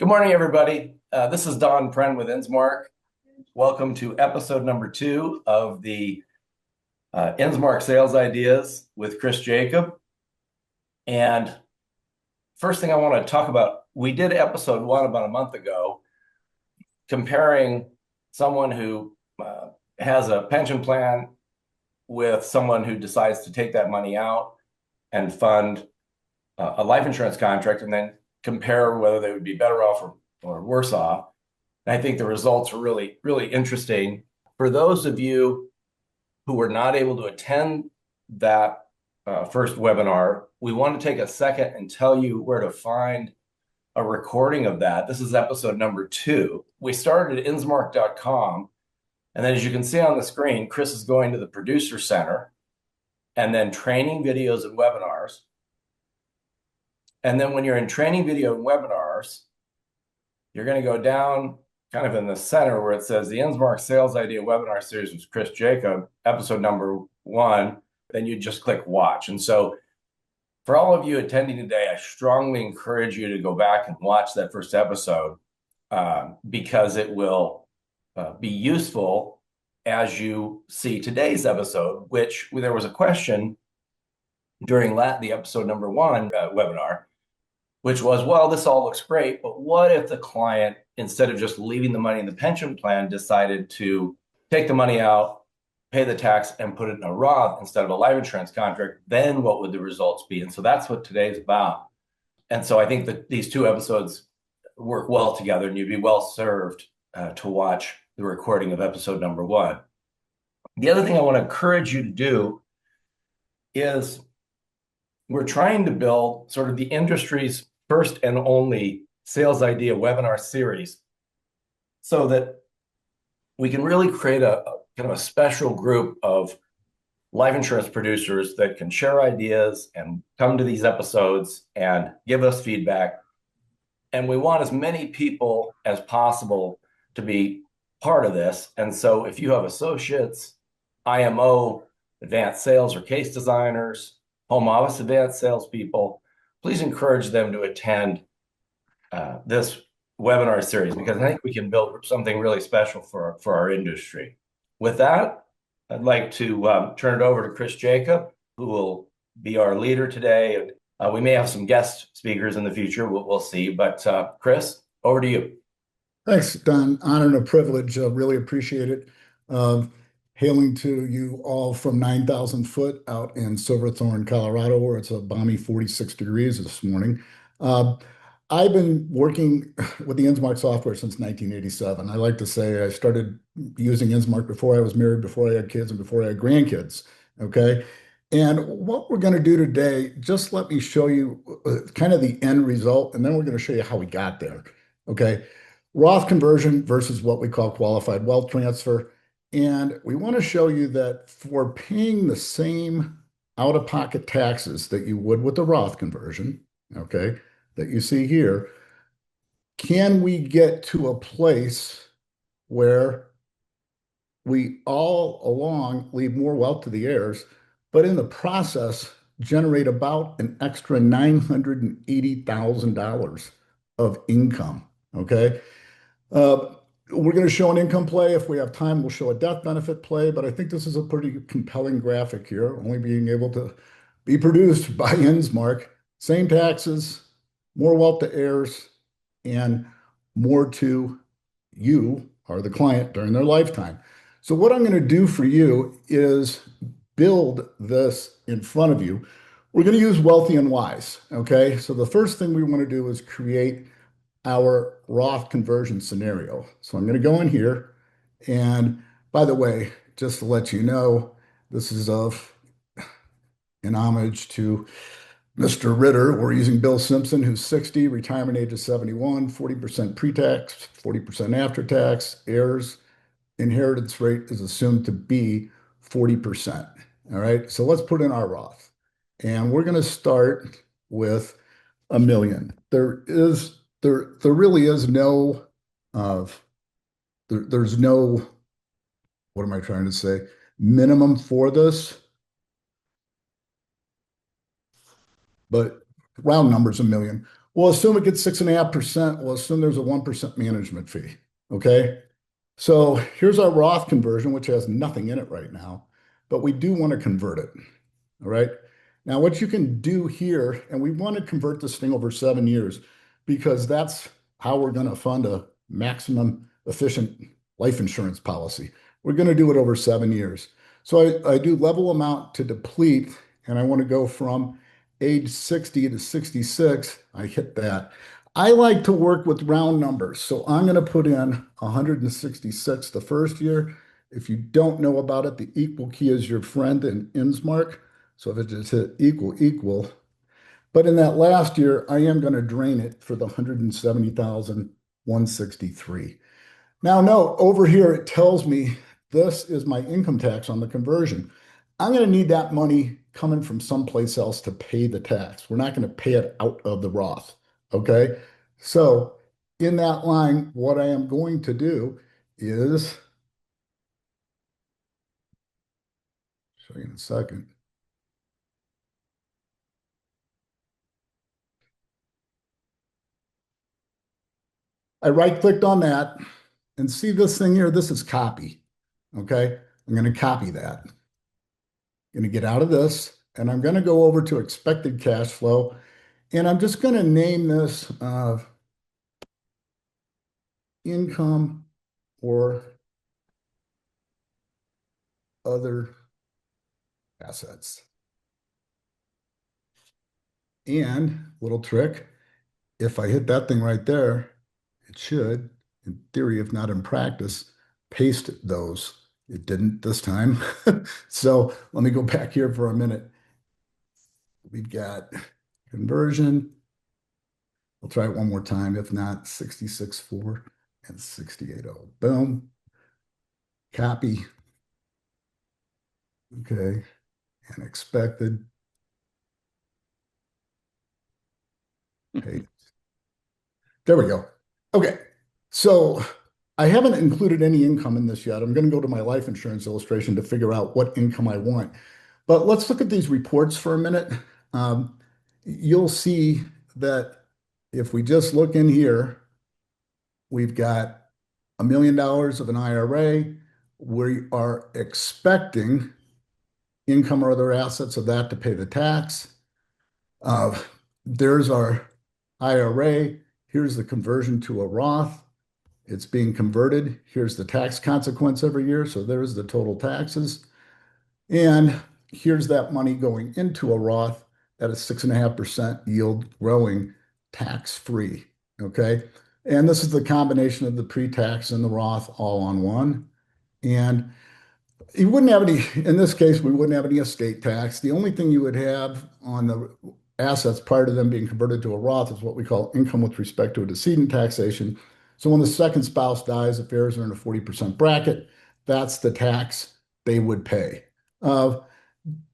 Good morning, everybody. This is Don Pren with InsMark. Welcome to episode number 2 of the InsMark Sales Ideas with Chris Jacob. And first thing I want to talk about, we did episode 1 about a month ago, comparing someone who has a pension plan with someone who decides to take that money out and fund a life insurance contract, and then compare whether they would be better off or worse off. And I think the results were really, really interesting. For those of you who were not able to attend that first webinar, we want to take a second and tell you where to find a recording of that. This is episode number 2. We started at insmark.com. And then as you can see on the screen, Chris is going to the Producer Center and then training videos and webinars. And then when you're in training video and webinars, you're going to go down kind of in the center where it says the InsMark Sales Idea Webinar Series with Chris Jacob, episode number 1. Then you just click watch. And so for all of you attending today, I strongly encourage you to go back and watch that first episode because it will be useful as you see today's episode, which there was a question during the episode number 1 webinar, which was, well, this all looks great, but what if the client, instead of just leaving the money in the pension plan, decided to take the money out, pay the tax, and put it in a Roth instead of a life insurance contract? Then what would the results be? And so that's what today's about. And so I think that these 2 episodes work well together, and you'd be well served to watch the recording of episode number 1. The other thing I want to encourage you to do is we're trying to build sort of the industry's first and only sales idea webinar series so that we can really create a kind of a special group of life insurance producers that can share ideas and come to these episodes and give us feedback. And we want as many people as possible to be part of this. And so if you have associates, IMO, advanced sales or case designers, home office advanced salespeople, please encourage them to attend this webinar series, because I think we can build something really special for our industry. With that, I'd like to turn it over to Chris Jacob, who will be our leader today. We may have some guest speakers in the future. We'll see. But Chris, over to you. Thanks, Don. Honor and a privilege. Really appreciate it. Hailing to you all from 9,000 foot out in Silverthorne, Colorado, where it's a balmy 46 degrees this morning. I've been working with the InsMark software since 1987. I like to say I started using InsMark before I was married, before I had kids, and before I had grandkids. Okay. And what we're going to do today, just let me show you kind of the end result, and then we're going to show you how we got there. Okay. Roth conversion versus what we call qualified wealth transfer. And we want to show you that for paying the same out-of-pocket taxes that you would with the Roth conversion, okay, that you see here, can we get to a place where we all along leave more wealth to the heirs, but in the process generate about an extra $980,000 of income, okay? We're going to show an income play. If we have time, we'll show a death benefit play, but I think this is a pretty compelling graphic here, only being able to be produced by InsMark. Same taxes, more wealth to heirs, and more to you, or the client, during their lifetime. So what I'm going to do for you is build this in front of you. We're going to use Wealthy and Wise, okay? So the first thing we want to do is create our Roth conversion scenario. So I'm going to go in here, and by the way, just to let you know, this is in homage to Mr. Ritter. We're using Bill Simpson, who's 60, retirement age is 71, 40% pre-tax, 40% after-tax, heirs, inheritance rate is assumed to be 40%. All right, so let's put in our Roth. And we're going to start with $1 million. There really is no, there's no, what am I trying to say, minimum for this, but round numbers, $1 million. We'll assume it gets 6.5%. We'll assume there's a 1% management fee. Okay. So here's our Roth conversion, which has nothing in it right now, but we do want to convert it. All right. Now, what you can do here, and we want to convert this thing over 7 years because that's how we're going to fund a maximum efficient life insurance policy. We're going to do it over 7 years. So I do level amount to deplete, and I want to go from age 60 to 66. I hit that. I like to work with round numbers. So I'm going to put in 166 the first year. If you don't know about it, the equal key is your friend in InsMark. So if it just hit equal, equal. But in that last year, I am going to drain it for the 170,163. Now, note over here, it tells me this is my income tax on the conversion. I'm going to need that money coming from someplace else to pay the tax. We're not going to pay it out of the Roth. Okay. So in that line, what I am going to do is show you in a second. I right clicked on that and see this thing here. This is copy. Okay. I'm going to copy that. Going to get out of this and I'm going to go over to expected cash flow. And I'm just going to name this income or other assets. And little trick, if I hit that thing right there, it should, in theory, if not in practice, paste those. It didn't this time. So let me go back here for a minute. We've got conversion. We'll try it one more time. If not, 66.4 and 68.0. Boom. Copy. Okay. And expected. Paste. There we go. Okay. So I haven't included any income in this yet. I'm going to go to my life insurance illustration to figure out what income I want. But let's look at these reports for a minute. You'll see that if we just look in here, we've got $1 million of an IRA. We are expecting income or other assets of that to pay the tax. There's our IRA. Here's the conversion to a Roth. It's being converted. Here's the tax consequence every year. So there's the total taxes. And here's that money going into a Roth at a 6.5% yield growing tax-free. Okay. And this is the combination of the pre-tax and the Roth all on one. And you wouldn't have any, in this case, we wouldn't have any estate tax. The only thing you would have on the assets prior to them being converted to a Roth is what we call income with respect to a decedent taxation. So when the second spouse dies, if heirs are in a 40% bracket, that's the tax they would pay. Uh,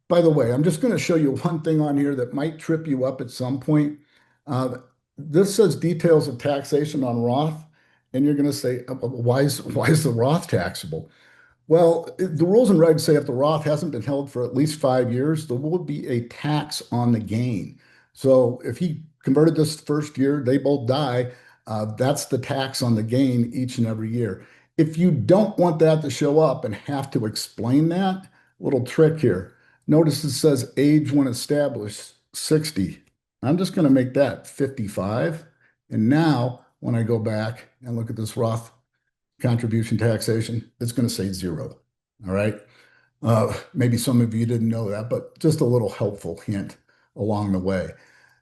by the way, I'm just going to show you one thing on here that might trip you up at some point. This says details of taxation on Roth, and you're going to say, why is the Roth taxable? Well, the rules and regs say if the Roth hasn't been held for at least 5 years, there will be a tax on the gain. So if he converted this first year, they both die, that's the tax on the gain each and every year. If you don't want that to show up and have to explain that, little trick here. Notice it says age when established, 60. I'm just going to make that 55. And now when I go back and look at this Roth contribution taxation, it's going to say zero. All right. Maybe some of you didn't know that, but just a little helpful hint along the way.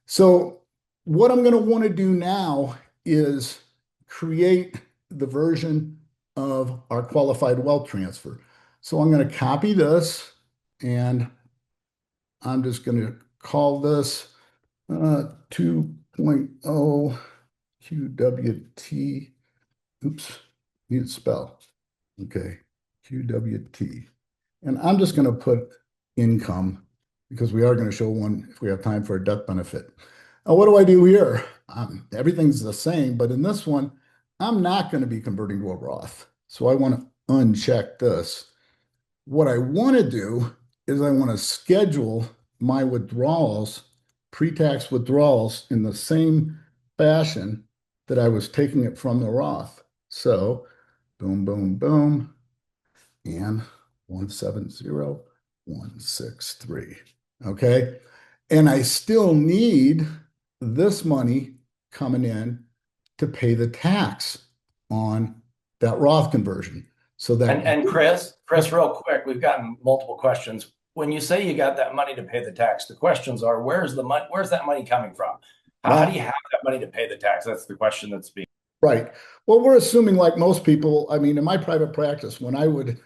So what I'm going to want to do now is create the version of our qualified wealth transfer. So I'm going to copy this and I'm just going to call this 2.0 QWT. Oops, need to spell. Okay, QWT. And I'm just going to put income because we are going to show one if we have time for a death benefit. Now, what do I do here? Everything's the same, but in this one, I'm not going to be converting to a Roth. So I want to uncheck this. What I want to do is I want to schedule my withdrawals, pre-tax withdrawals in the same fashion that I was taking it from the Roth. So boom, boom, boom, and 170163. Okay. And I still need this money coming in to pay the tax on that Roth conversion. So that, And Chris, real quick, we've gotten multiple questions. When you say you got that money to pay the tax, the questions are, where's the money? Where's that money coming from? How do you well, have that money to pay the tax? That's the question that's being. right. Well, we're assuming, like most people, I mean, in my private practice, when I would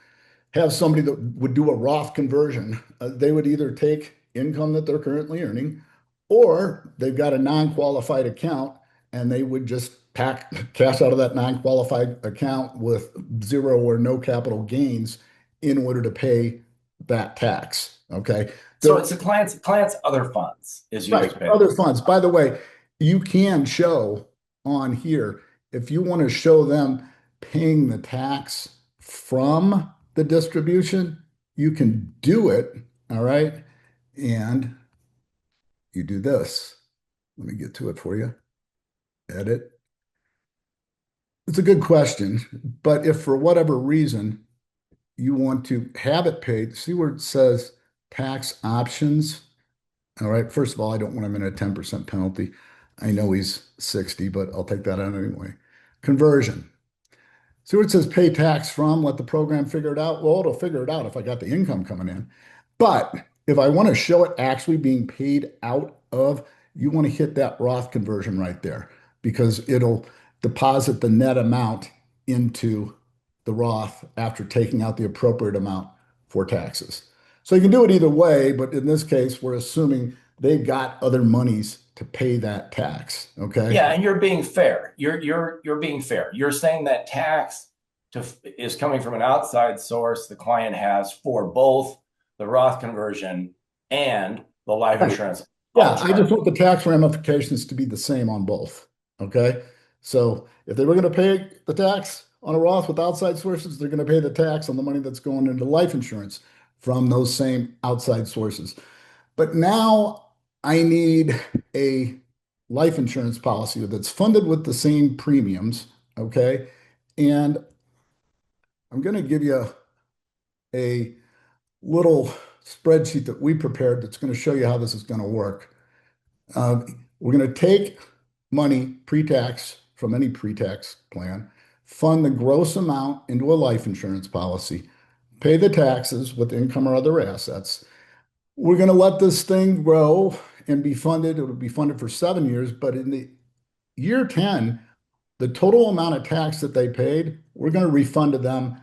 have somebody that would do a Roth conversion, they would either take income that they're currently earning, or they've got a non-qualified account and they would just pack cash out of that non-qualified account with zero or no capital gains in order to pay that tax. Okay. So There, it's the client's other funds is used right. to pay. Other funds. By the way, you can show on here if you want to show them paying the tax from the distribution, you can do it. All right. And you do this. Let me get to it for you. Edit. It's a good question, but if for whatever reason you want to have it paid, see where it says tax options. All right. First of all, I don't want him in a 10% penalty. I know he's 60, but I'll take that out anyway. Conversion. See where it says pay tax from, let the program figure it out. Well, it'll figure it out if I got the income coming in. But if I want to show it actually being paid out of, you want to hit that Roth conversion right there because it'll deposit the net amount into the Roth after taking out the appropriate amount for taxes. So you can do it either way, but in this case, we're assuming they got other monies to pay that tax. Okay. Yeah, and you're being fair. You're being fair. You're saying that tax is coming from an outside source the client has for both the Roth conversion and the life Right. insurance Yeah, I just alternative. want the tax ramifications to be the same on both. Okay. So if they were going to pay the tax on a Roth with outside sources, they're going to pay the tax on the money that's going into life insurance from those same outside sources. But now I need a life insurance policy that's funded with the same premiums. Okay. And I'm going to give you a little spreadsheet that we prepared that's going to show you how this is going to work. We're going to take money pre-tax from any pre-tax plan, fund the gross amount into a life insurance policy, pay the taxes with income or other assets. We're going to let this thing grow and be funded. It will be funded for 7 years, but in the year 10, the total amount of tax that they paid, we're going to refund to them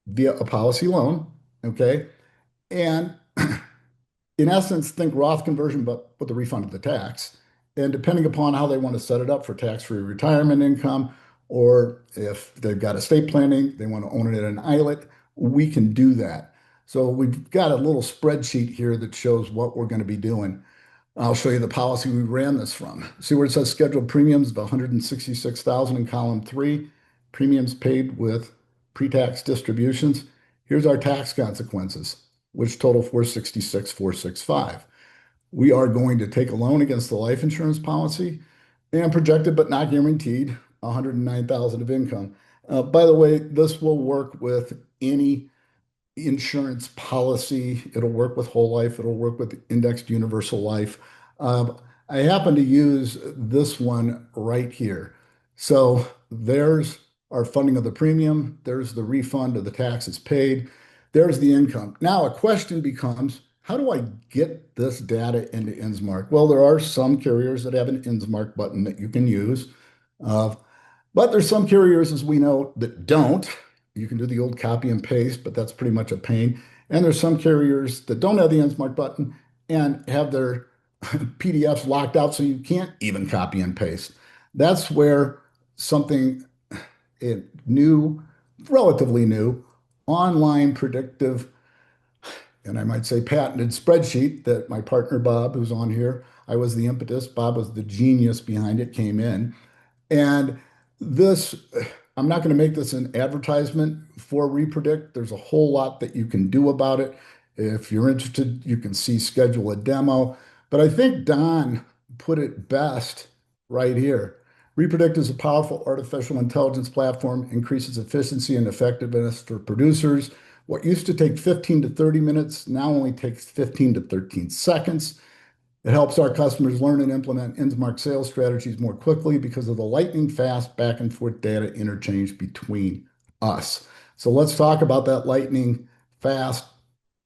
via a policy loan. Okay. And in essence, think Roth conversion, but with the refund of the tax. And depending upon how they want to set it up for tax-free retirement income, or if they've got estate planning, they want to own it in an ILET, we can do that. So we've got a little spreadsheet here that shows what we're going to be doing. I'll show you the policy we ran this from. See where it says scheduled premiums of 166,000 in column 3, premiums paid with pre-tax distributions. Here's our tax consequences, which total 466,465. We are going to take a loan against the life insurance policy and projected but not guaranteed 109,000 of income. By the way, this will work with any insurance policy. It'll work with whole life. It'll work with indexed universal life. I happen to use this one right here. So there's our funding of the premium. There's the refund of the taxes paid. There's the income. Now a question becomes, how do I get this data into InsMark? Well, there are some carriers that have an InsMark button that you can use. Uh, but there's some carriers, as we know, that don't. You can do the old copy and paste, but that's pretty much a pain. And there's some carriers that don't have the InsMark button and have their PDFs locked out so you can't even copy and paste. That's where something new, relatively new, online predictive, and I might say patented spreadsheet that my partner Bob, who's on here, I was the impetus, Bob was the genius behind it, came in. And this, I'm not going to make this an advertisement for Repredict. There's a whole lot that you can do about it. If you're interested, you can see schedule a demo. But I think Don put it best right here. Repredict is a powerful artificial intelligence platform, increases efficiency and effectiveness for producers. What used to take 15 to 30 minutes now only takes 15 to 13 seconds. It helps our customers learn and implement InsMark sales strategies more quickly because of the lightning fast back and forth data interchange between us. So let's talk about that lightning fast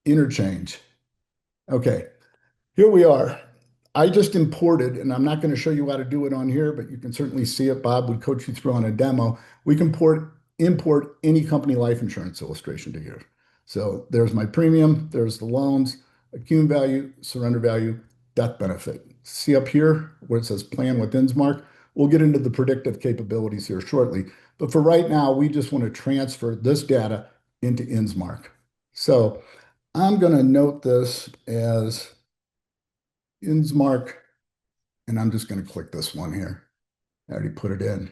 interchange. Okay, here we are. I just imported, and I'm not going to show you how to do it on here, but you can certainly see it. Bob would coach you through on a demo. We can import any company life insurance illustration to here. So there's my premium, there's the loans, accumulated value, surrender value, death benefit. See up here where it says plan with InsMark? We'll get into the predictive capabilities here shortly. But for right now, we just want to transfer this data into InsMark. So I'm going to note this as InsMark, and I'm just going to click this one here. I already put it in.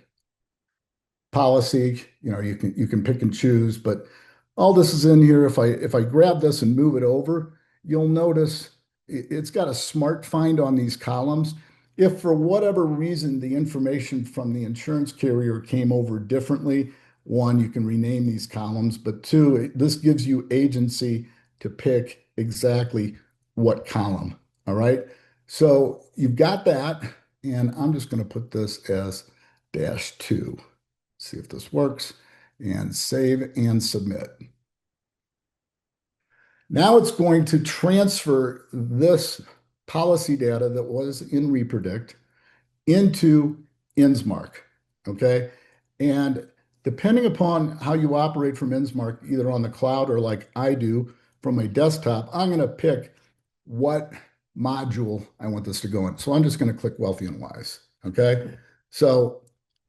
Policy, you can pick and choose, but all this is in here. If I grab this and move it over, you'll notice it's got a smart find on these columns. If for whatever reason the information from the insurance carrier came over differently, one, you can rename these columns, but two, this gives you agency to pick exactly what column. All right. So you've got that, and I'm just going to put this as -2. See if this works, and save and submit. Now it's going to transfer this policy data that was in Repredict into InsMark, okay? And depending upon how you operate from InsMark, either on the cloud or like I do from my desktop, I'm going to pick what module I want this to go in. So I'm just going to click Wealthy and Wise, okay? So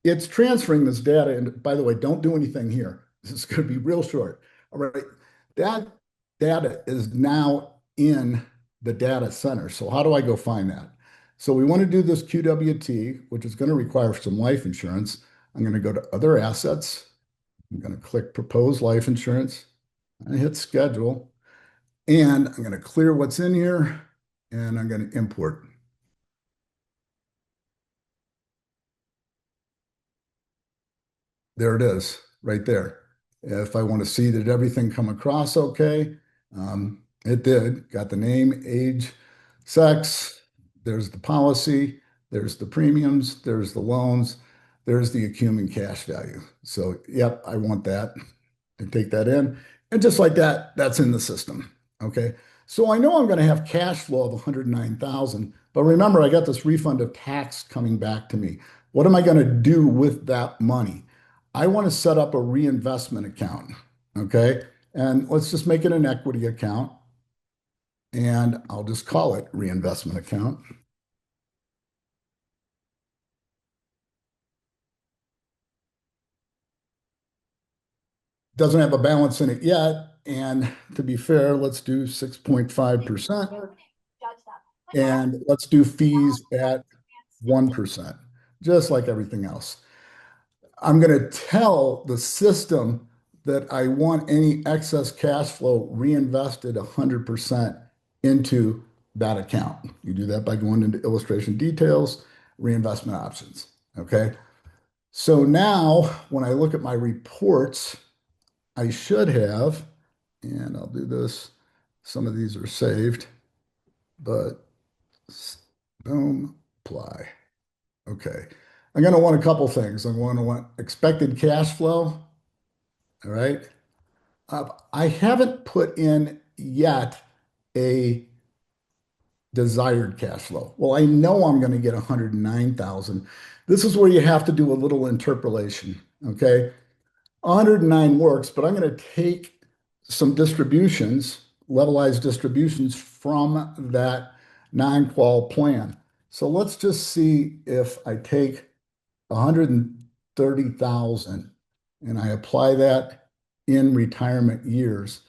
it's transferring this data. And by the way, don't do anything here. This is going to be real short. All right. That data is now in the data center. So how do I go find that? So we want to do this QWT, which is going to require some life insurance. I'm going to go to Other Assets. I'm going to click Propose Life Insurance. I hit Schedule. And I'm going to clear what's in here, and I'm going to import. There it is, right there. If I want to see that everything come across okay, it did. Got the name, age, sex. There's the policy. There's the premiums. There's the loans. There's the accumulated cash value. So, yep, I want that. And take that in. And just like that, that's in the system. Okay. So I know I'm going to have cash flow of 109,000, but remember, I got this refund of tax coming back to me. What am I going to do with that money? I want to set up a reinvestment account. Okay. And let's just make it an equity account. And I'll just call it reinvestment account. Doesn't have a balance in it yet. And to be fair, let's do 6.5%. And let's do fees at 1%, just like everything else. I'm going to tell the system that I want any excess cash flow reinvested 100% into that account. You do that by going into illustration details, reinvestment options. Okay. So now when I look at my reports, I should have, and I'll do this. Some of these are saved, but boom, apply. Okay. I'm going to want a couple things. I'm going to want expected cash flow. All right. I haven't put in yet a desired cash flow. Well, I know I'm going to get 109,000. This is where you have to do a little interpolation. Okay. 109 works, but I'm going to take some distributions, levelized distributions from that non-qual plan. So let's just see if I take 130,000 and I apply that in retirement years,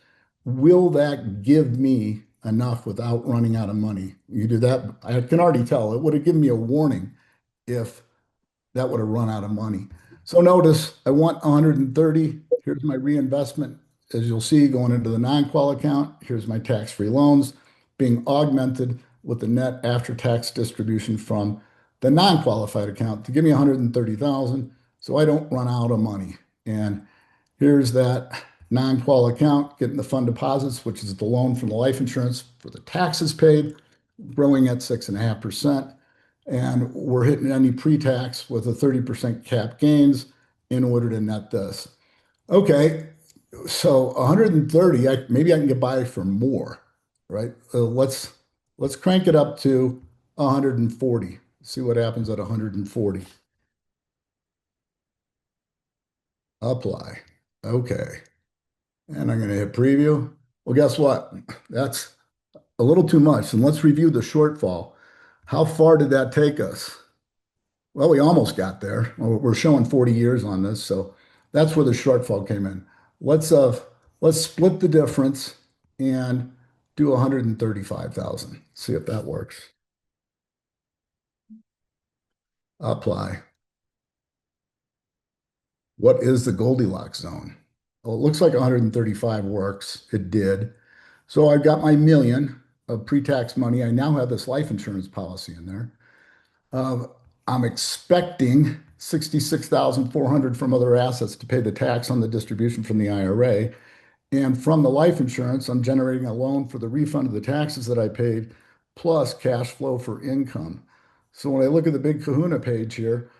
will that give me enough without running out of money? You do that, I can already tell it would have given me a warning if that would have run out of money. So notice I want 130. Here's my reinvestment. As you'll see, going into the non-qual account, here's my tax-free loans being augmented with the net after-tax distribution from the non-qualified account to give me 130,000 so I don't run out of money. And here's that non-qual account getting the fund deposits, which is the loan from the life insurance for the taxes paid, growing at 6.5%. And we're hitting any pre-tax with a 30% cap gains in order to net this. Okay, so 130, maybe I can get by for more, right? Let's crank it up to 140. See what happens at 140. Apply. Okay. And I'm going to hit preview. Well, guess what? That's a little too much. And let's review the shortfall. How far did that take us? Well, we almost got there. Well, we're showing 40 years on this, so that's where the shortfall came in. Let's uh let's split the difference and do 135,000. See if that works. Apply. What is the Goldilocks zone? Well, it looks like 135 works. It did. So I've got my million of pre-tax money. I now have this life insurance policy in there. Uh, I'm expecting 66,400 from other assets to pay the tax on the distribution from the IRA. And from the life insurance, I'm generating a loan for the refund of the taxes that I paid, plus cash flow for income. So when I look at the big kahuna page here,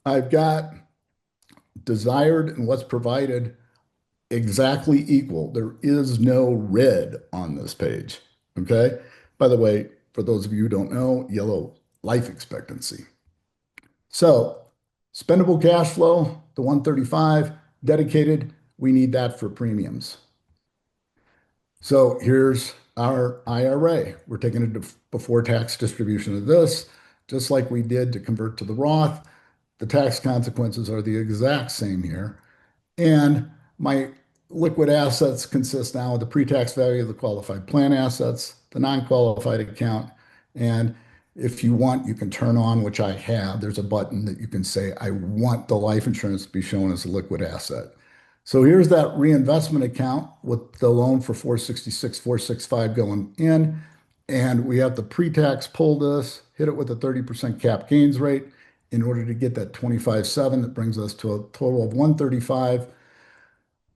I've got desired and what's provided exactly equal. There is no red on this page. Okay. By the way, for those of you who don't know, yellow life expectancy. So spendable cash flow, the 135 dedicated, we need that for premiums. So here's our IRA. We're taking a before tax distribution of this, just like we did to convert to the Roth. The tax consequences are the exact same here. And my liquid assets consist now of the pre-tax value of the qualified plan assets, the non-qualified account, and if you want, you can turn on, which I have. There's a button that you can say, I want the life insurance to be shown as a liquid asset. So here's that reinvestment account with the loan for 466, 465 going in. And we have the pre-tax pull this, hit it with a 30% cap gains rate in order to get that 25.7 that brings us to a total of 135.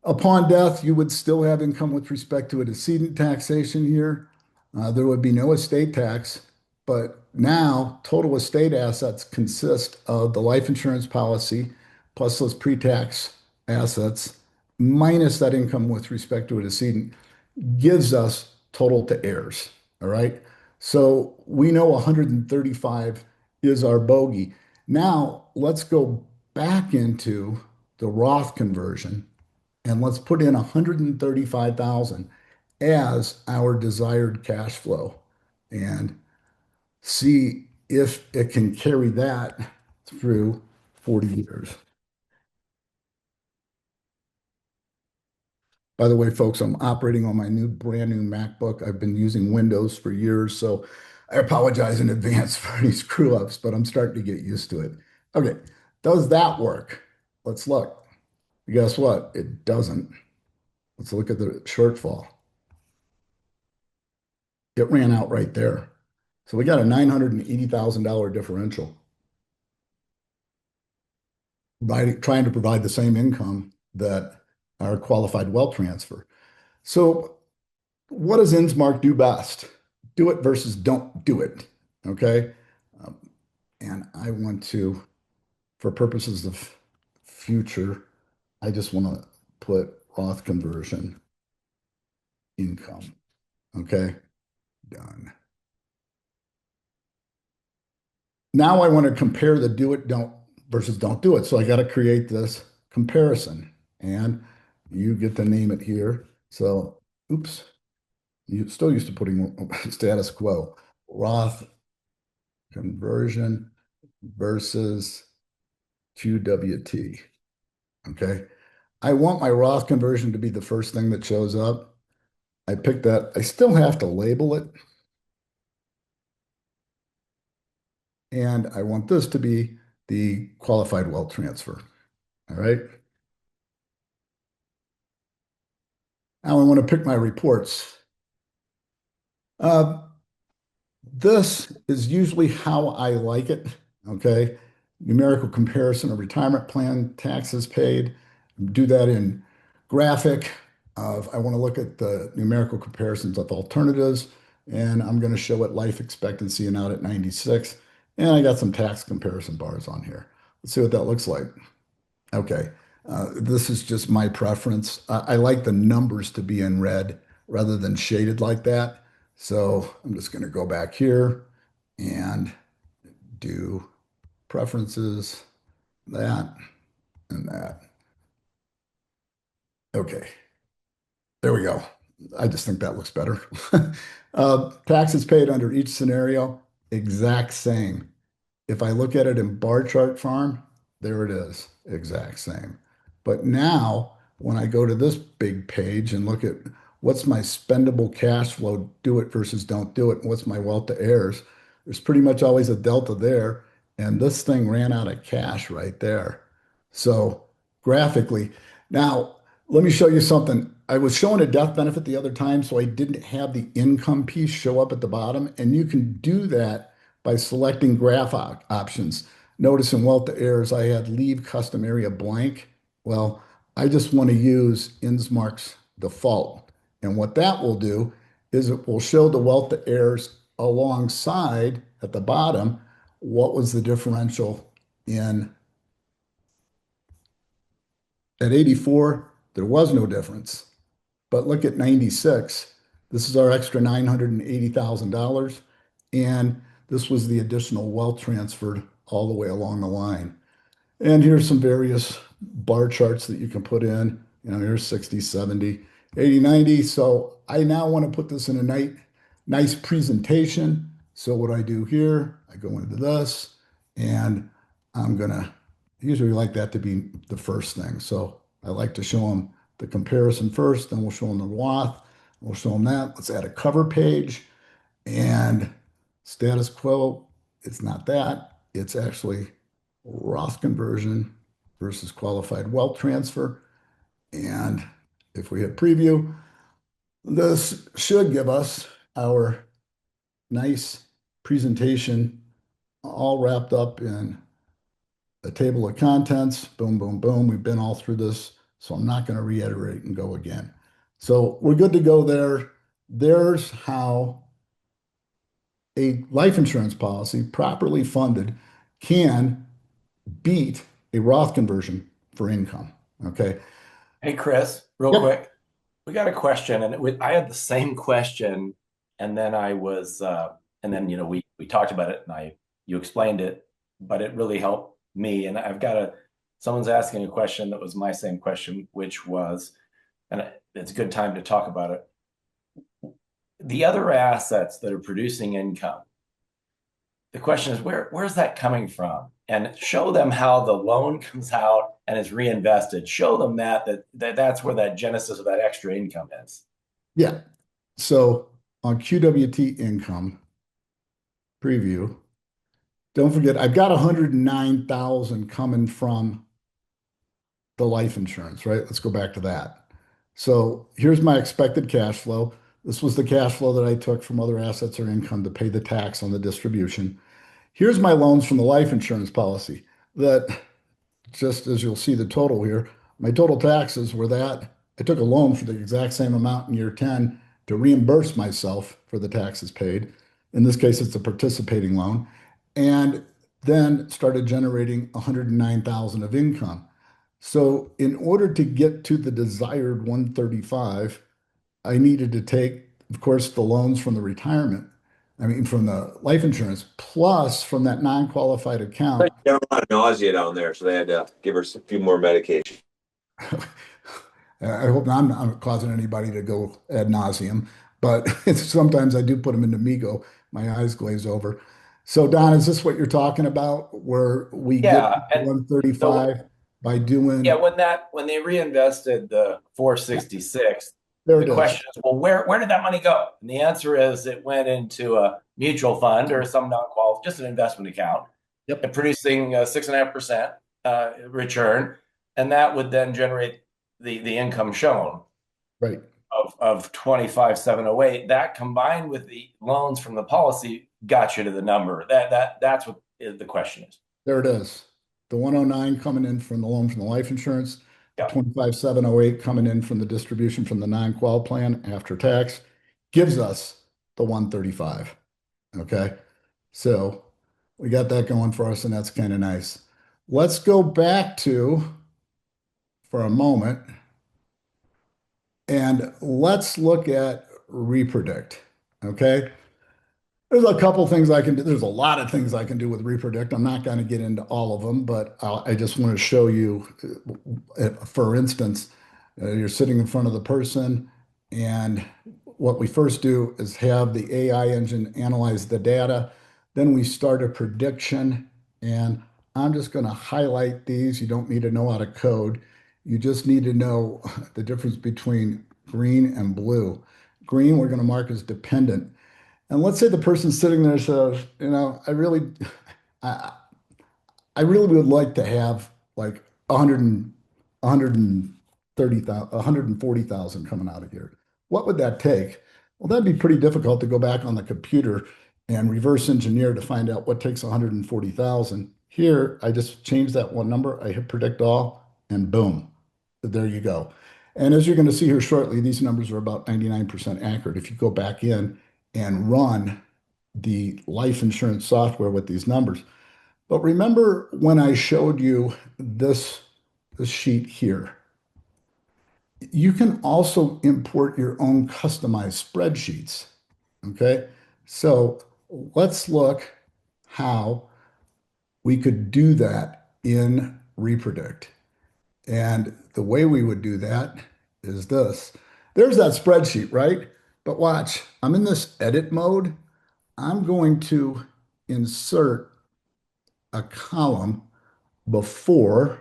Upon death, you would still have income with respect to a decedent taxation here. There would be no estate tax, but now total estate assets consist of the life insurance policy plus those pre-tax assets minus that income with respect to a decedent gives us total to heirs. All right. So we know 135 is our bogey. Now let's go back into the Roth conversion and let's put in 135,000 as our desired cash flow and see if it can carry that through 40 years. By the way, folks, I'm operating on my brand new MacBook. I've been using Windows for years, so I apologize in advance for any screw ups, but I'm starting to get used to it. Okay, does that work? Let's look. Guess what? It doesn't. Let's look at the shortfall. It ran out right there. So we got a $980,000 differential, trying to provide the same income that our qualified wealth transfer. So what does InsMark do best? Do it versus don't do it. Okay. Um, and I want to, for purposes of future, I just want to put Roth conversion income. Okay. Done. Now I want to compare the do it, don't versus don't do it. So I got to create this comparison and you get to name it here. So, oops, you still used to putting status quo, Roth conversion versus QWT. Okay. I want my Roth conversion to be the first thing that shows up. I picked that. I still have to label it. And I want this to be the qualified wealth transfer. All right. Now I want to pick my reports. Uh, this is usually how I like it. Okay. Numerical comparison of retirement plan taxes paid. Do that in graphic of, I want to look at the numerical comparisons of alternatives, and I'm going to show it life expectancy and out at 96. And I got some tax comparison bars on here. Let's see what that looks like. Okay. This is just my preference. I like the numbers to be in red rather than shaded like that. So I'm just going to go back here and do preferences, that, and that. Okay, there we go. I just think that looks better. Taxes paid under each scenario, exact same. If I look at it in bar chart farm, there it is, exact same. But now, when I go to this big page and look at what's my spendable cash flow, do it versus don't do it, and what's my wealth to heirs, there's pretty much always a delta there. And this thing ran out of cash right there. So graphically, now let me show you something. I was showing a death benefit the other time, so I didn't have the income piece show up at the bottom. And you can do that by selecting graph options. Notice in wealth to heirs, I had leave custom area blank. Well, I just want to use InsMark's default. And what that will do is it will show the wealth to heirs alongside at the bottom what was the differential in at 84, there was no difference. But look at 96. This is our extra $980,000. And this was the additional wealth transferred all the way along the line. And here's some various bar charts that you can put in. Here's 60, 70, 80, 90. So I now want to put this in a nice presentation. So what I do here, I go into this and I'm going to usually like that to be the first thing. So I like to show them the comparison first, then we'll show them the Roth. We'll show them that. Let's add a cover page and status quo. It's not that. It's actually Roth conversion versus qualified wealth transfer. And if we hit preview, this should give us our nice presentation all wrapped up in a table of contents. Boom, boom, boom. We've been all through this, so I'm not going to reiterate and go again. So we're good to go there. There's how a life insurance policy properly funded can beat a Roth conversion for income. Okay. Hey, Chris, real Yep. quick. We got a question, and I had the same question, and then and then we talked about it, and you explained it, but it really helped me. And someone's asking a question that was my same question, which was, and it's a good time to talk about it. The other assets that are producing income, the question is where's that coming from? And show them how the loan comes out and is reinvested. Show them that's where that genesis of that extra income is. Yeah. So on QWT income preview, don't forget, I've got 109,000 coming from the life insurance, right? Let's go back to that. So here's my expected cash flow. This was the cash flow that I took from other assets or income to pay the tax on the distribution. Here's my loans from the life insurance policy that, just as you'll see the total here, my total taxes were that I took a loan for the exact same amount in year 10 to reimburse myself for the taxes paid. In this case, it's a participating loan, and then started generating 109,000 of income. So in order to get to the desired 135, I needed to take, of course, the loans from the retirement, I mean, from the life insurance, plus from that non-qualified account. Got a lot of nausea down there, so they had to give her a few more medication. I hope I'm not causing anybody to go ad nauseum, but sometimes I do put them into Migo. My eyes glaze over. So, Don, is this what you're talking about, where we get Yeah, and so 135 by yeah, doing, when they reinvested the yeah, 466, there the it is. question is, well, where did that money go? And the answer is it went into a mutual fund or some non-qualified, just an investment account, and Yep, producing 6.5% return, and that would then generate the income shown right. of 25,708. That combined with the loans from the policy got you to the number. That's what the question is. There it is. The 109 coming in from the loan from the life insurance, the Yeah. 25,708 coming in from the distribution from the non-qual plan after tax gives us the 135. Okay. So we got that going for us, and that's kind of nice. Let's go back to, for a moment, and let's look at Repredict. Okay. There's a couple things I can do. There's a lot of things I can do with Repredict. I'm not going to get into all of them, but I just want to show you, for instance, you're sitting in front of the person, and what we first do is have the AI engine analyze the data. Then we start a prediction, and I'm just going to highlight these. You don't need to know how to code. You just need to know the difference between green and blue. Green, we're going to mark as dependent. And let's say the person sitting there says, I, I really would like to have like 100 and 130,000, 140,000 coming out of here. What would that take? Well, that'd be pretty difficult to go back on the computer and reverse engineer to find out what takes 140,000. Here, I just change that one number, I hit predict all, and boom, there you go. And as you're going to see here shortly, these numbers are about 99% accurate. If you go back in and run the life insurance software with these numbers. But remember when I showed you this sheet here, you can also import your own customized spreadsheets. Okay, so let's look how we could do that in Repredict. And the way we would do that is this. There's that spreadsheet, right? But watch, I'm in this edit mode. I'm going to insert a column before.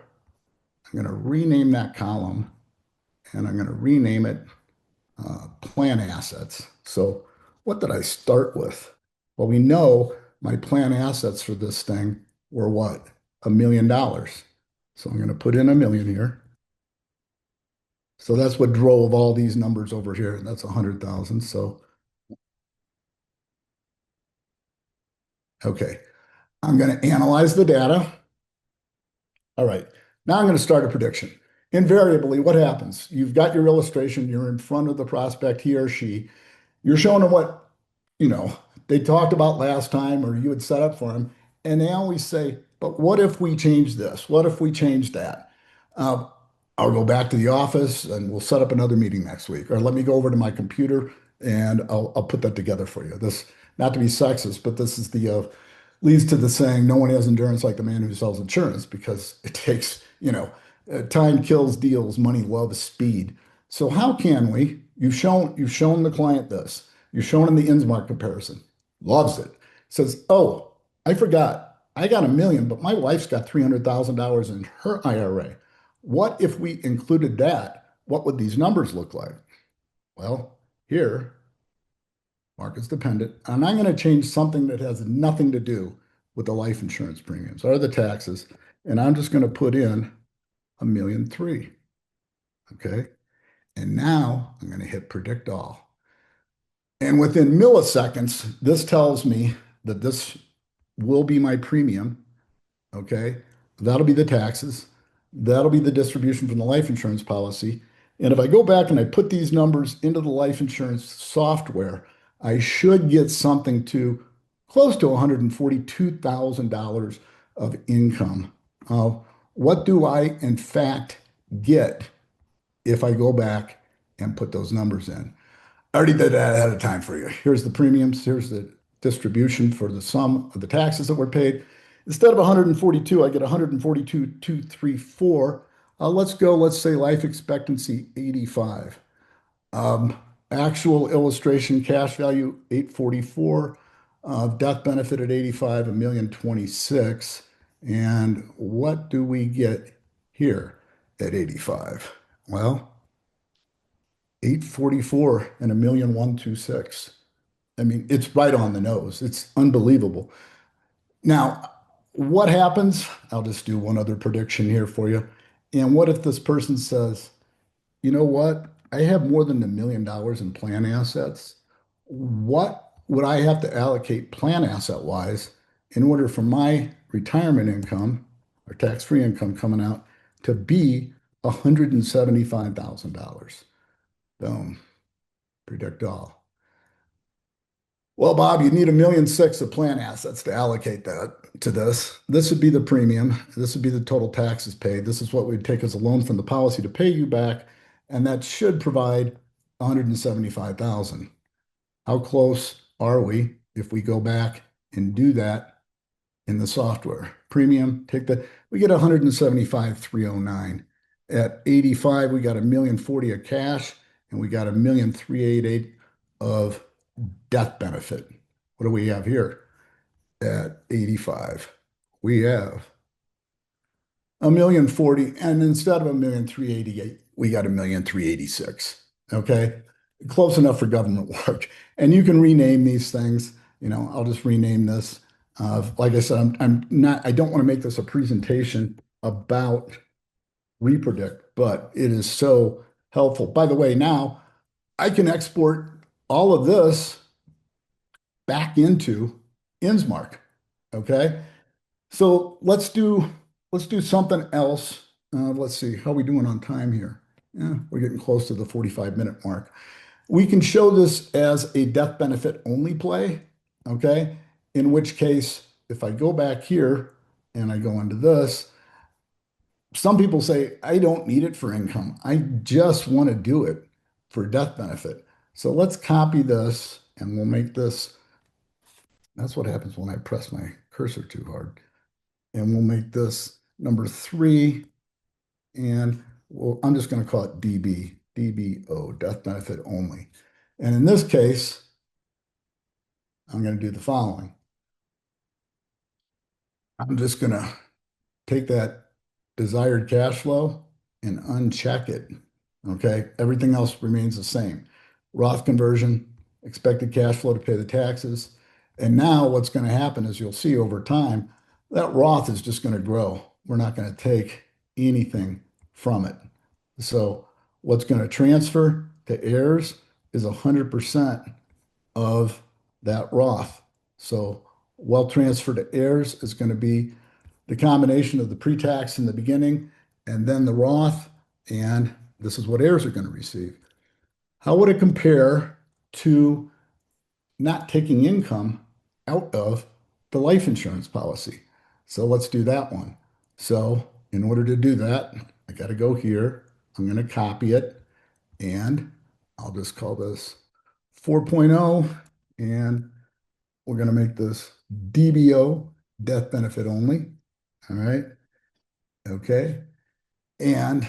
I'm going to rename that column, and I'm going to rename it plan assets. So what did I start with? Well, we know my plan assets for this thing were what? $1 million. So I'm going to put in 1 million here. So that's what drove all these numbers over here. That's 100,000. So, okay, I'm going to analyze the data. All right, now I'm going to start a prediction. Invariably, what happens? You've got your illustration, you're in front of the prospect, he or she, you're showing them what, they talked about last time or you had set up for them. And they always say, but what if we change this? What if we change that? Uh, I'll go back to the office and we'll set up another meeting next week. Or let me go over to my computer and I'll put that together for you. This, not to be sexist, but this is the leads to the saying, no one has endurance like the man who sells insurance, because it takes, time kills deals, money loves speed. So how can we? You've shown the client this. You're showing him the InsMark comparison. Loves it. Says, oh, I forgot. I got 1 million, but my wife's got $300,000 in her IRA. What if we included that? What would these numbers look like? Well, here, market's dependent, and I'm going to change something that has nothing to do with the life insurance premiums or the taxes, and I'm just going to put in 1,000,003. Okay, and now I'm going to hit predict all. And within milliseconds, this tells me that this will be my premium. Okay, that'll be the taxes. That'll be the distribution from the life insurance policy. And if I go back and I put these numbers into the life insurance software, I should get something to close to $142,000 of income. What do I, in fact, get if I go back and put those numbers in? I already did that ahead of time for you. Here's the premiums. Here's the distribution for the sum of the taxes that were paid. Instead of 142, I get 142,234. Let's say life expectancy 85. Actual illustration cash value 844. Death benefit at 85, 1,026,000. And what do we get here at 85? Well, 844 and 1,126,000. I mean, it's right on the nose. It's unbelievable. Now, what happens? I'll just do one other prediction here for you. And what if this person says, you know what? I have more than $1 million in plan assets. What would I have to allocate plan asset wise in order for my retirement income or tax-free income coming out to be $175,000. Boom. Predict all. Well, Bob, you need 1,600,000 of plan assets to allocate that to this. This would be the premium. This would be the total taxes paid. This is what we'd take as a loan from the policy to pay you back, and that should provide 175,000. How close are we if we go back and do that in the software? Premium, take that. We get 175,309. At 85, we got 1,040,000 of cash, and we got 1,388,000 of death benefit. What do we have here? At 85, we have 1,040,000, and instead of 1,388,000, we got 1,386,000. Okay, close enough for government work. And you can rename these things. I'll just rename this. Like I said, I'm not. I don't want to make this a presentation about Repredict, but it is so helpful. By the way, now I can export all of this back into InsMark. Okay, so let's do something else. Let's see, how are we doing on time here? Yeah, we're getting close to the 45-minute mark. We can show this as a death benefit only play. Okay, in which case, if I go back here and I go into this, some people say, I don't need it for income. I just want to do it for death benefit. So let's copy this and we'll make this. That's what happens when I press my cursor too hard. And we'll make this number 3. And I'm just going to call it DBO, death benefit only. And in this case, I'm going to do the following. I'm just going to take that desired cash flow and uncheck it. Okay, everything else remains the same. Roth conversion, expected cash flow to pay the taxes. And now what's going to happen is you'll see over time that Roth is just going to grow. We're not going to take anything from it. So what's going to transfer to heirs is 100% of that Roth. So wealth transfer to heirs is going to be the combination of the pre-tax in the beginning and then the Roth, and this is what heirs are going to receive. How would it compare to not taking income out of the life insurance policy? So let's do that one. So in order to do that, I got to go here. I'm going to copy it, and I'll just call this 4.0, and we're going to make this DBO, death benefit only. All right. Okay. And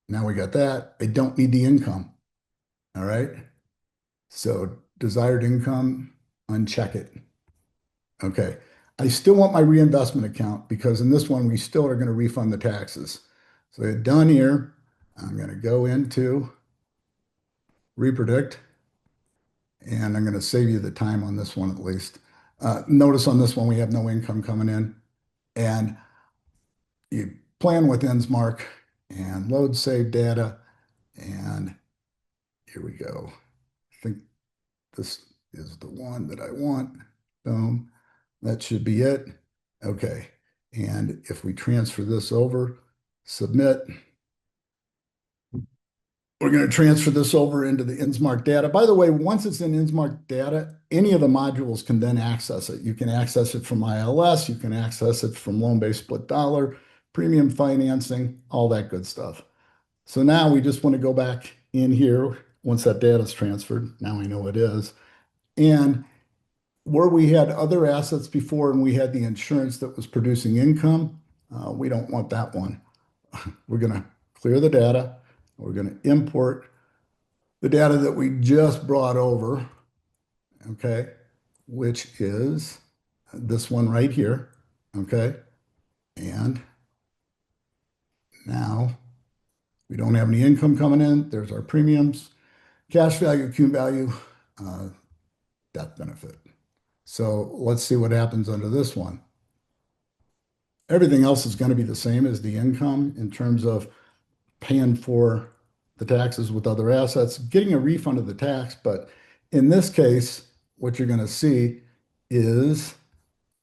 now we got that. I don't need the income. All right. So desired income, uncheck it. Okay. I still want my reinvestment account because in this one, we still are going to refund the taxes. So it's done here. I'm going to go into Repredict, and I'm going to save you the time on this one at least. Notice on this one, we have no income coming in. And you plan with InsMark and load save data. And here we go. I think this is the one that I want. Boom. That should be it. Okay. And if we transfer this over, submit, we're going to transfer this over into the InsMark data. By the way, once it's in InsMark data, any of the modules can then access it. You can access it from ILS, you can access it from loan-based split dollar, premium financing, all that good stuff. So now we just want to go back in here once that data is transferred. Now I know it is. And where we had other assets before and we had the insurance that was producing income, we don't want that one. We're going to clear the data. We're going to import the data that we just brought over, okay, which is this one right here, okay? And now we don't have any income coming in. There's our premiums, cash value, Q value, death benefit. So let's see what happens under this one. Everything else is going to be the same as the income in terms of paying for the taxes with other assets, getting a refund of the tax. But in this case, what you're going to see is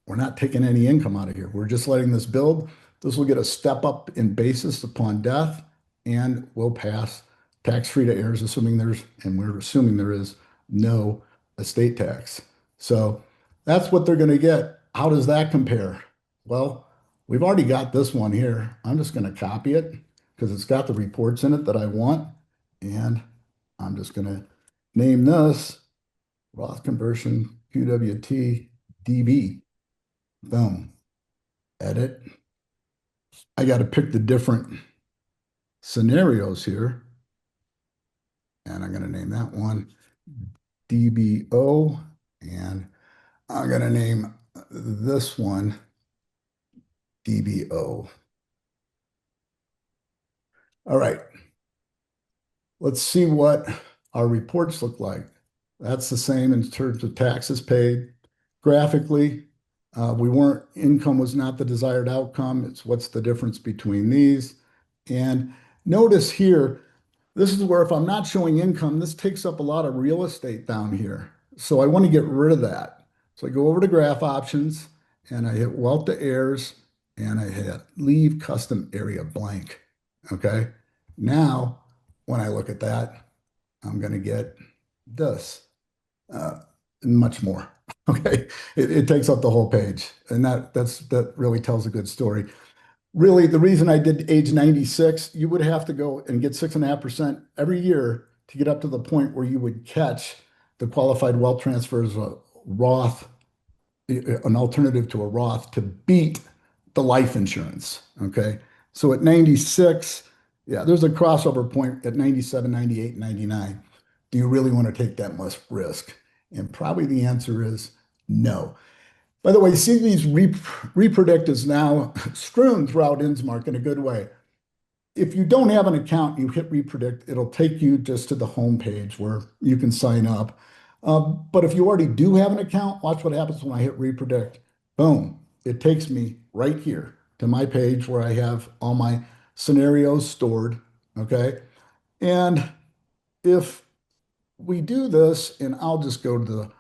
We're not taking any income out of here. We're just letting this build. This will get a step up in basis upon death and will pass tax-free to heirs, and we're assuming there is no estate tax. So that's what they're going to get. How does that compare? Well, we've already got this one here. I'm just going to copy it because it's got the reports in it that I want. And I'm just going to name this Roth conversion QWT DB. Boom. Edit. I got to pick the different scenarios here. And I'm going to name that one DBO. And I'm going to name this one DBO. All right. Let's see what our reports look like. That's the same in terms of taxes paid. Graphically, income was not the desired outcome. It's what's the difference between these. And notice here, this is where if I'm not showing income, this takes up a lot of real estate down here. So I want to get rid of that. So I go over to graph options and I hit wealth to heirs and I hit leave custom area blank. Okay. Now, when I look at that, I'm going to get this much more. Okay. It takes up the whole page. And that really tells a good story. Really, the reason I did age 96, you would have to go and get 6.5% every year to get up to the point where you would catch the qualified wealth transfers, a Roth, an alternative to a Roth to beat the life insurance. Okay. So at 96, yeah, there's a crossover point at 97, 98, 99. Do you really want to take that much risk? And probably the answer is no. By the way, see these Repredict is now strewn throughout InsMark in a good way. If you don't have an account, you hit Repredict, it'll take you just to the home page where you can sign up. But if you already do have an account, watch what happens when I hit Repredict. Boom, it takes me right here to my page where I have all my scenarios stored, okay? And if we do this, and I'll just go to the,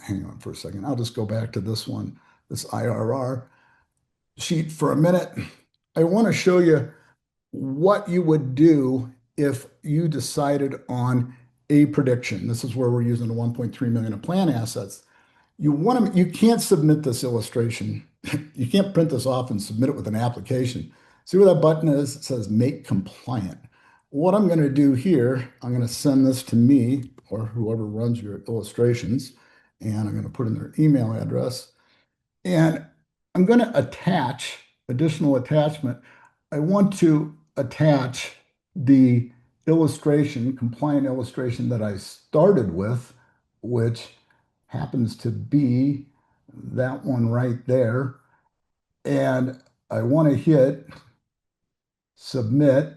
hang on for a second. I'll just go back to this one, this IRR sheet for a minute. I want to show you what you would do if you decided on a prediction. This is where we're using the 1.3 million of plan assets. You can't submit this illustration. You can't print this off and submit it with an application. See where that button is? It says make compliant. What I'm going to do here, I'm going to send this to me or whoever runs your illustrations, and I'm going to put in their email address. And I'm going to attach additional attachment. I want to attach the illustration, compliant illustration that I started with, which happens to be that one right there. And I want to hit submit.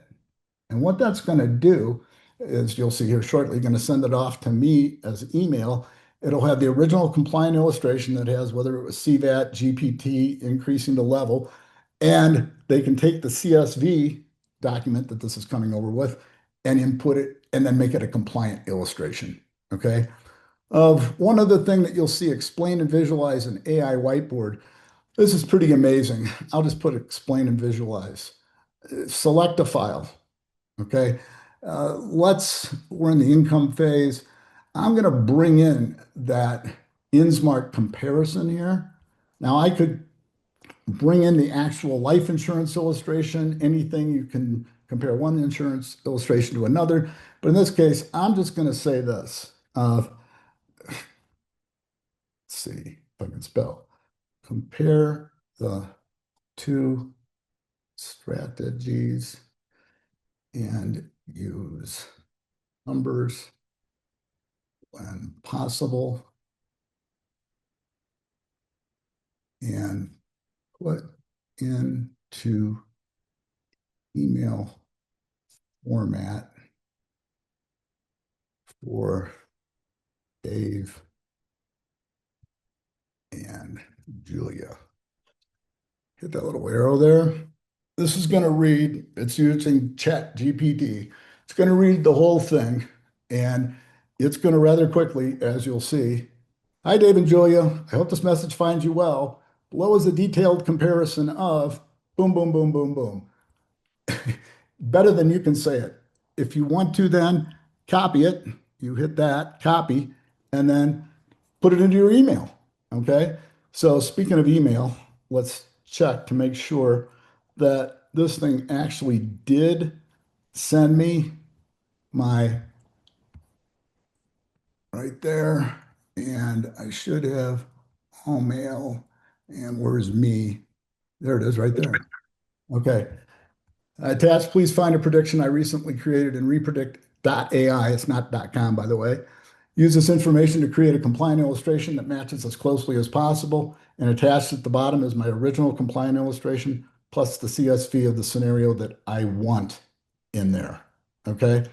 And what that's going to do is you'll see here shortly, going to send it off to me as email. It'll have the original compliant illustration that has whether it was CVAT, GPT, increasing the level, and they can take the CSV document that this is coming over with and input it and then make it a compliant illustration. Okay. One other thing that you'll see, explain and visualize an AI whiteboard. This is pretty amazing. I'll just put explain and visualize. Select a file. Okay. We're in the income phase. I'm going to bring in that InsMark comparison here. Now I could bring in the actual life insurance illustration, anything you can compare one insurance illustration to another. But in this case, I'm just going to say this. Let's see if I can spell. Compare the two strategies and use numbers when possible and put into email format for Dave and Julia. Hit that little arrow there. This is going to read, it's using Chat GPT. It's going to read the whole thing, and it's going to rather quickly, as you'll see, Hi, Dave and Julia. I hope this message finds you well. Below is a detailed comparison of boom, boom, boom, boom, boom. Better than you can say it. If you want to, then copy it. You hit that, copy, and then put it into your email. Okay. So, speaking of email, let's check to make sure that this thing actually did send me my right there. And I should have all mail. And where's me? There it is right there. Okay. Attached, please find a prediction I recently created in Repredict.ai. It's not .com, by the way. Use this information to create a compliant illustration that matches as closely as possible. And attached at the bottom is my original compliant illustration plus the CSV of the scenario that I want in there. Okay.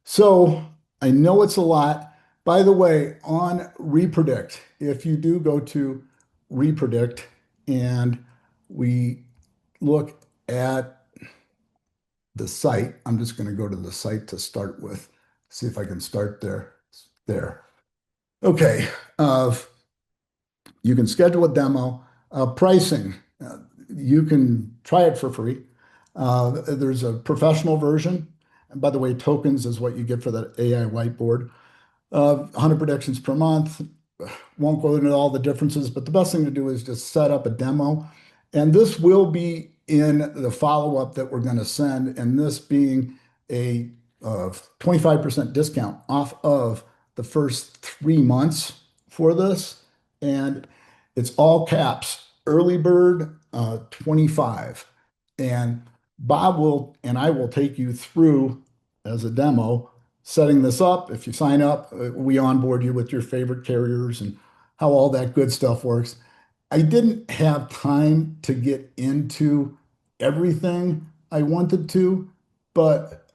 So I know it's a lot. By the way, on Repredict, if you do go to Repredict and we look at the site, I'm just going to go to the site to start with, see if I can start there. There. Okay. You can schedule a demo. Pricing, you can try it for free. There's a professional version. And by the way, tokens is what you get for that AI whiteboard. 100 predictions per month. Won't go into all the differences, but the best thing to do is just set up a demo. And this will be in the follow-up that we're going to send, and this being a 25% discount off of the first 3 months for this. And it's all caps, early bird 25. And Bob will, and I will take you through as a demo setting this up. If you sign up, we onboard you with your favorite carriers and how all that good stuff works. I didn't have time to get into everything I wanted to, but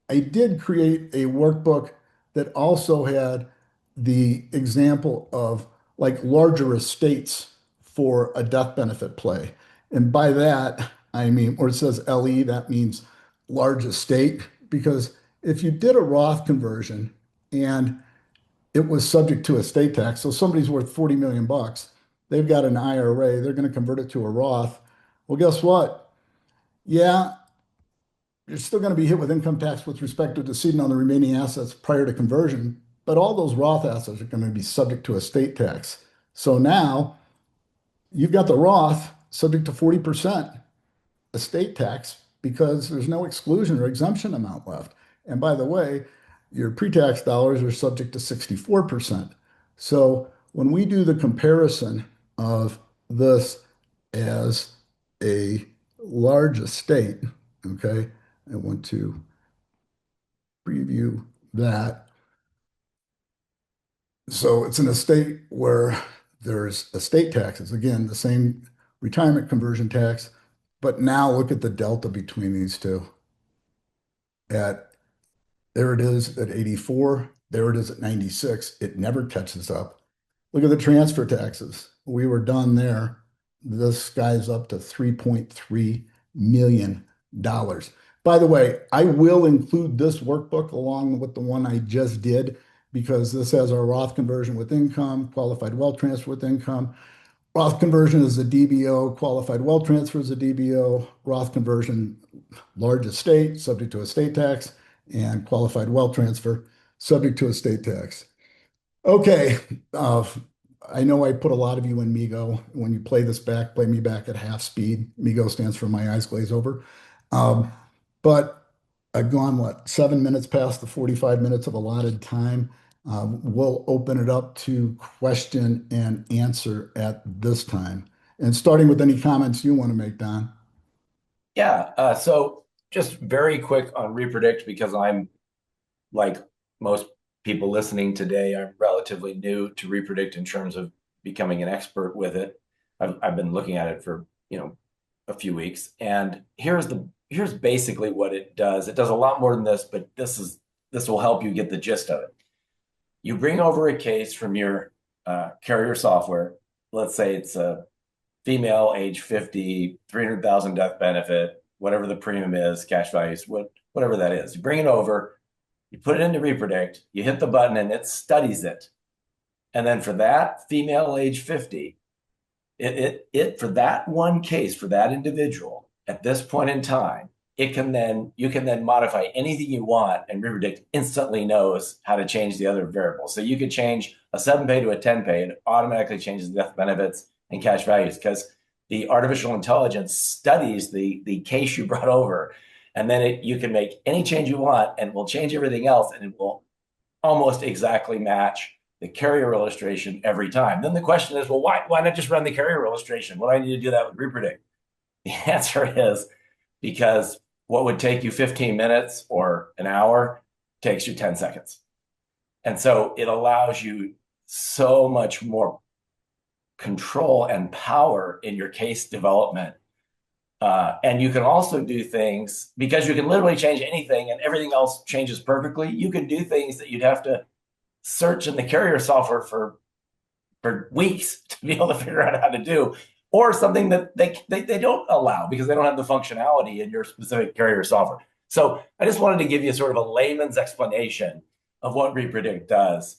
I did create a workbook that also had the example of like larger estates for a death benefit play. And by that, I mean, or it says LE, that means large estate, because if you did a Roth conversion and it was subject to estate tax, so somebody's worth 40 million bucks, they've got an IRA, they're going to convert it to a Roth. Well, guess what? Yeah, you're still going to be hit with income tax with respect to decedent on the remaining assets prior to conversion, but all those Roth assets are going to be subject to estate tax. So now you've got the Roth subject to 40% estate tax because there's no exclusion or exemption amount left. And by the way, your pre-tax dollars are subject to 64%. So when we do the comparison of this as a large estate, okay, I want to preview that. So it's an estate where there's estate taxes, again, the same retirement conversion tax, but now look at the delta between these two. At There it is at 84, there it is at 96. It never catches up. Look at the transfer taxes. We were done there. This guy's up to $3.3 million. By the way, I will include this workbook along with the one I just did because this has our Roth conversion with income, qualified wealth transfer with income. Roth conversion is a DBO, qualified wealth transfer is a DBO, Roth conversion, large estate, subject to estate tax, and qualified wealth transfer, subject to estate tax. Okay, uh, I know I put a lot of you in Migo. When you play this back, play me back at half speed. Migo stands for my eyes glaze over. Um, but I've gone, what, 7 minutes past the 45 minutes of allotted time. We'll open it up to question and answer at this time. And starting with any comments you want to make, Don. Yeah. So just very quick on Repredict because I'm like most people listening today, I'm relatively new to Repredict in terms of becoming an expert with it. I've been looking at it for, a few weeks. And here's basically what it does. It does a lot more than this, but this will help you get the gist of it. You bring over a case from your carrier software. Let's say it's a female, age 50, 300,000 death benefit, whatever the premium is, cash values, whatever that is. You bring it over, you put it into Repredict, you hit the button, and it studies it. And then for that female age 50, for that one case, for that individual at this point in time, you can then modify anything you want, and Repredict instantly knows how to change the other variables. So you could change a 7-pay to a 10-pay, it automatically changes the death benefits and cash values because the artificial intelligence studies the case you brought over, and then you can make any change you want, and it will change everything else, and it will almost exactly match the carrier illustration every time. Then the question is, well, why not just run the carrier illustration? What do I need to do that with Repredict? The answer is because what would take you 15 minutes or an hour takes you 10 seconds. And so it allows you so much more control and power in your case development. And you can also do things because you can literally change anything and everything else changes perfectly. You can do things that you'd have to search in the carrier software for weeks to be able to figure out how to do, or something that they don't allow because they don't have the functionality in your specific carrier software. So I just wanted to give you sort of a layman's explanation of what Repredict does.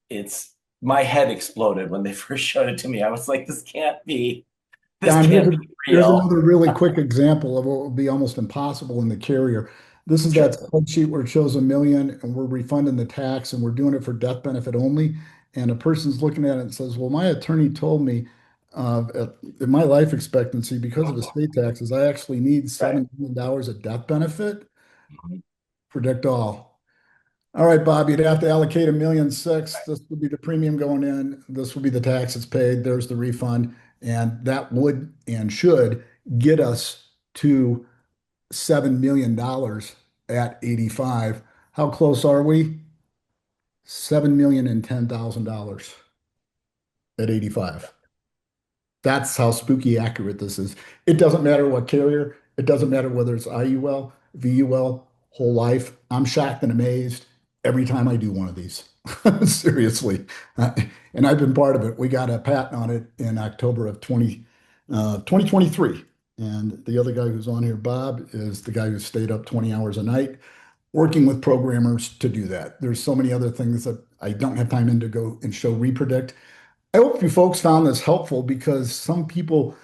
It's my head exploded when they first showed it to me. I was like, this can't be Don, here's real. another really quick example of what would be almost impossible in the carrier. This is Sure. that spreadsheet where it shows a million and we're refunding the tax and we're doing it for death benefit only. And a person's looking at it and says, well, my attorney told me in my life expectancy, because of estate taxes, I actually need Right. $7 million of death benefit. Mhm. Predict all. All right, Bob, you'd have to allocate $1.6 million. This would be the premium going in. This would be the taxes paid. There's the refund. And that would and should get us to $7 million at 85. How close are we? $7,010,000 at 85. That's how spooky accurate this is. It doesn't matter what carrier, it doesn't matter whether it's IUL, VUL, whole life. I'm shocked and amazed every time I do one of these. Seriously. And I've been part of it. We got a patent on it in October of 2023. And the other guy who's on here, Bob, is the guy who stayed up 20 hours a night working with programmers to do that. There's so many other things that I don't have time in to go and show Repredict. I hope you folks found this helpful because some people,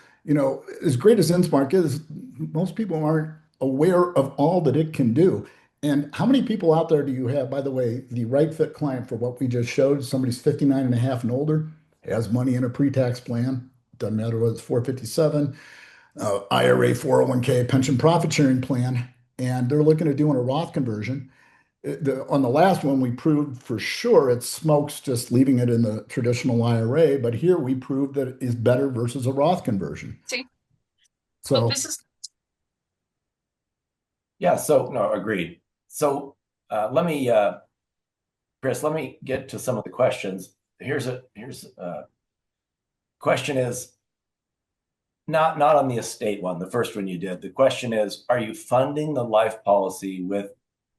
as great as InsMark is, most people aren't aware of all that it can do. And how many people out there do you have, by the way, the right fit client for what we just showed? Somebody's 59 and a half and older, has money in a pre-tax plan, doesn't matter whether it's 457, IRA, 401k, pension profit sharing plan, and they're looking at doing a Roth conversion. On the last one, we proved for sure it smokes just leaving it in the traditional IRA, but here we proved that it is better versus a Roth conversion. See, So, this is Yeah, so no, agreed. So Chris, let me get to some of the questions. Here's a question is not on the estate one, the first one you did. The question is, are you funding the life policy with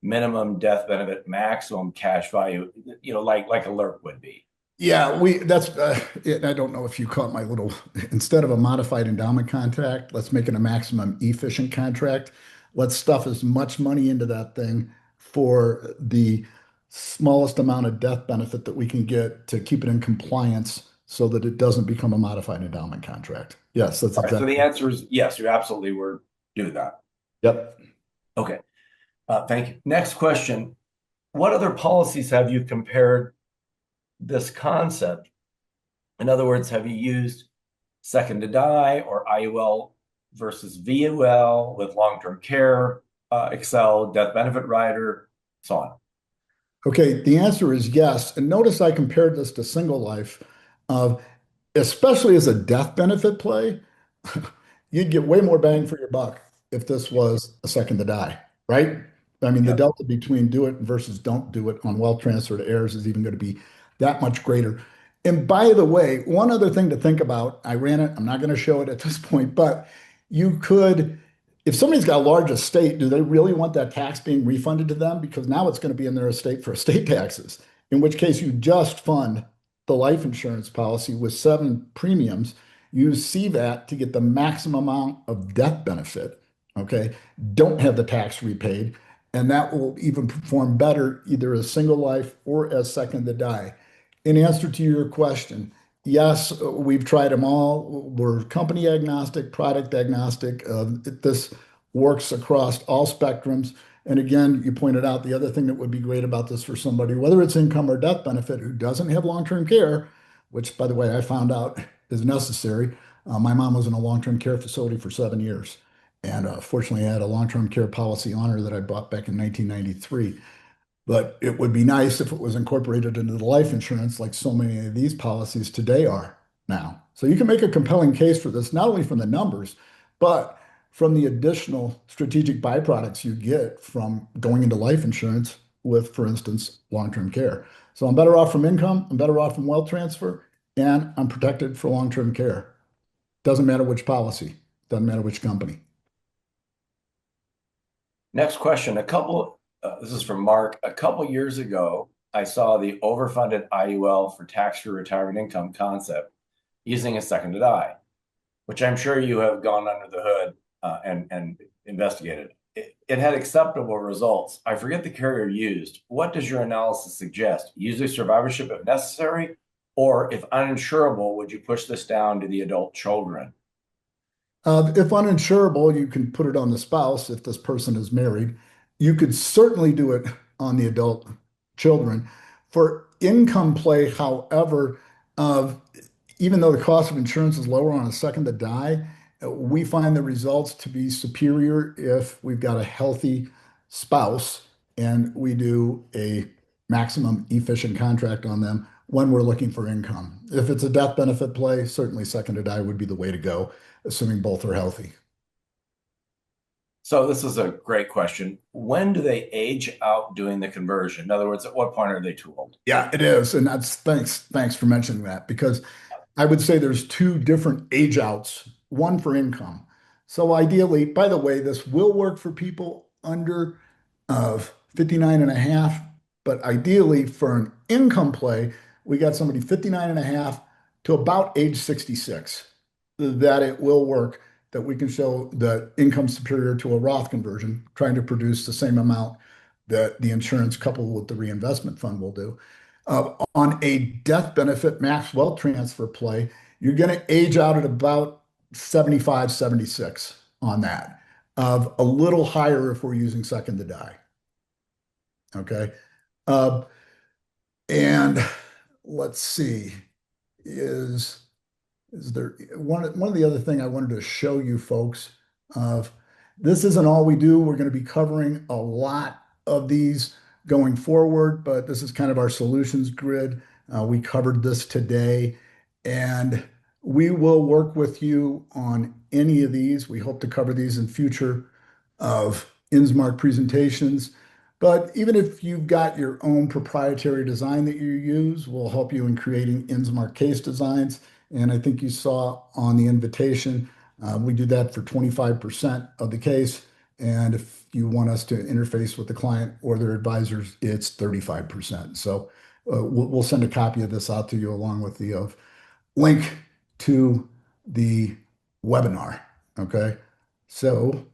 minimum death benefit, maximum cash value, like a LIRP would be? yeah, I don't know if you caught my little, instead of a modified endowment contract, let's make it a maximum efficient contract. Let's stuff as much money into that thing for the smallest amount of death benefit that we can get to keep it in compliance so that it doesn't become a modified endowment contract. Yes, that's All right, so exactly. the answer is yes, you absolutely were do that. Yep. Okay. Thank you. Next question. What other policies have you compared this concept? In other words, have you used second to die or IUL versus VUL with long-term care, Excel, death benefit rider, so on? Okay, the answer is yes. And notice I compared this to single life, especially as a death benefit play. You'd get way more bang for your buck if this was a second to die, right? I mean, the Yep. delta between do it versus don't do it on wealth transfer to heirs is even going to be that much greater. And by the way, one other thing to think about, I ran it, I'm not going to show it at this point, but you could, if somebody's got a large estate, do they really want that tax being refunded to them? Because now it's going to be in their estate for estate taxes, in which case you just fund the life insurance policy with 7 premiums. Use CVAT to get the maximum amount of death benefit. Okay. Don't have the tax repaid. and that will even perform better either as single life or as second to die. In answer to your question, yes, we've tried them all. We're company agnostic, product agnostic. This works across all spectrums. And again, you pointed out the other thing that would be great about this for somebody, whether it's income or death benefit, who doesn't have long-term care, which, by the way, I found out is necessary. My mom was in a long-term care facility for 7 years. And fortunately, I had a long-term care policy on her that I bought back in 1993. But it would be nice if it was incorporated into the life insurance like so many of these policies today are now. So you can make a compelling case for this, not only from the numbers, but from the additional strategic byproducts you get from going into life insurance with, for instance, long-term care. So I'm better off from income, I'm better off from wealth transfer, and I'm protected for long-term care. Doesn't matter which policy, doesn't matter which company. Next question. This is from Mark. A couple years ago, I saw the overfunded IUL for tax-free retirement income concept using a second to die, which I'm sure you have gone under the hood and investigated. It had acceptable results. I forget the carrier used. What does your analysis suggest? Use a survivorship if necessary, or if uninsurable, would you push this down to the adult children? If uninsurable, you can put it on the spouse if this person is married. You could certainly do it on the adult children. For income play, however, uh, even though the cost of insurance is lower on a second to die, we find the results to be superior if we've got a healthy spouse and we do a maximum efficient contract on them when we're looking for income. If it's a death benefit play, certainly second to die would be the way to go, assuming both are healthy. So this is a great question. When do they age out doing the conversion? In other words, at what point are they too old? Yeah, it is. And that's thanks for mentioning that because I would say there's two different age outs, one for income. So ideally, by the way, this will work for people under 59 and a half, but ideally for an income play, we got somebody 59 and a half to about age 66 that it will work, that we can show the income superior to a Roth conversion, trying to produce the same amount that the insurance coupled with the reinvestment fund will do. On a death benefit max wealth transfer play, you're going to age out at about 75, 76 on that, of a little higher if we're using second to die. Okay. Uh, and let's see, is is there one of the other thing I wanted to show you folks of this isn't all we do. We're going to be covering a lot of these going forward, but this is kind of our solutions grid. We covered this today, and we will work with you on any of these. We hope to cover these in future of InsMark presentations. But even if you've got your own proprietary design that you use, we'll help you in creating InsMark case designs. And I think you saw on the invitation, we do that for 25% of the case. And if you want us to interface with the client or their advisors, it's 35%. So we'll send a copy of this out to you along with the link to the webinar. Okay. So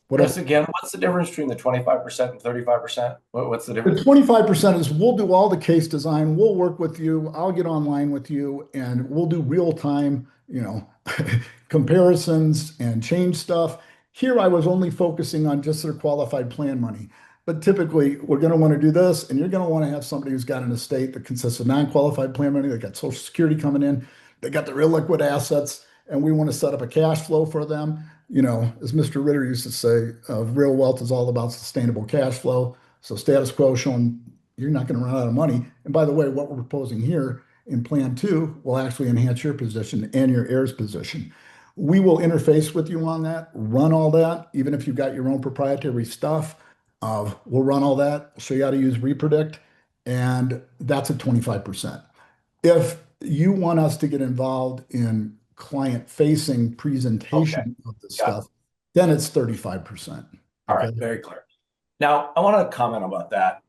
what Chris, else? again, what's the difference between the 25% and 35%? What's the The difference? 25% is we'll do all the case design. We'll work with you. I'll get online with you and we'll do real time, comparisons and change stuff. Here, I was only focusing on just their qualified plan money. But typically, we're going to want to do this, and you're going to want to have somebody who's got an estate that consists of non-qualified plan money. They got Social Security coming in. They got the real liquid assets, and we want to set up a cash flow for them. As Mr. Ritter used to say, real wealth is all about sustainable cash flow. So status quo showing you're not going to run out of money. And by the way, what we're proposing here in Plan 2 will actually enhance your position and your heirs' position. We will interface with you on that, run all that, even if you've got your own proprietary stuff. We'll run all that, show you how to use Repredict, and that's at 25%. If you want us to get involved in client-facing Okay, presentation of this got it. stuff, then it's 35%. All Okay. right, very clear. Now, I want to comment about that,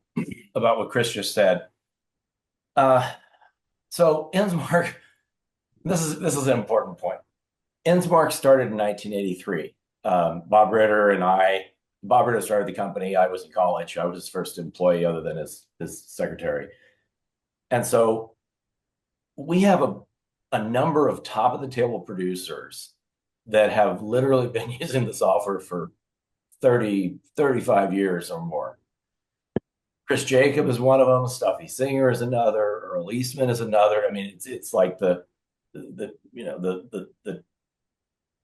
about what Chris just said. So InsMark, this is an important point. InsMark started in 1983. Bob Ritter and I Robert started the company. I was in college. I was his first employee other than his secretary. And so we have a number of top of the table producers that have literally been using the software for 30, 35 years or more. Chris Jacob is one of them. Stuffy Singer is another. Earl Eastman is another. I mean, it's like the you know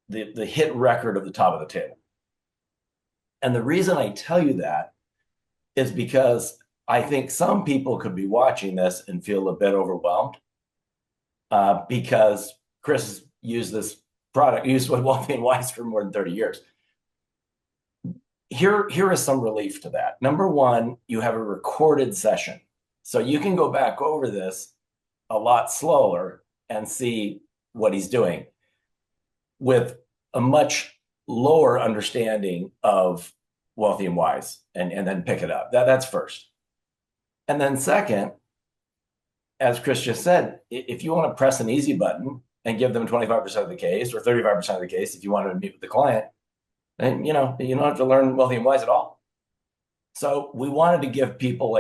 the hit record of the top of the table. And the reason I tell you that is because I think some people could be watching this and feel a bit overwhelmed because Chris used this product, used Wealthy and Wise for more than 30 years. Here is some relief to that. Number one, you have a recorded session. So you can go back over this a lot slower and see what he's doing with a much lower understanding of Wealthy and Wise and then pick it up. That's first. And then second, as Chris just said, if you want to press an easy button and give them 25% of the case or 35% of the case, if you want to meet with the client, then you don't have to learn Wealthy and Wise at all. So we wanted to give people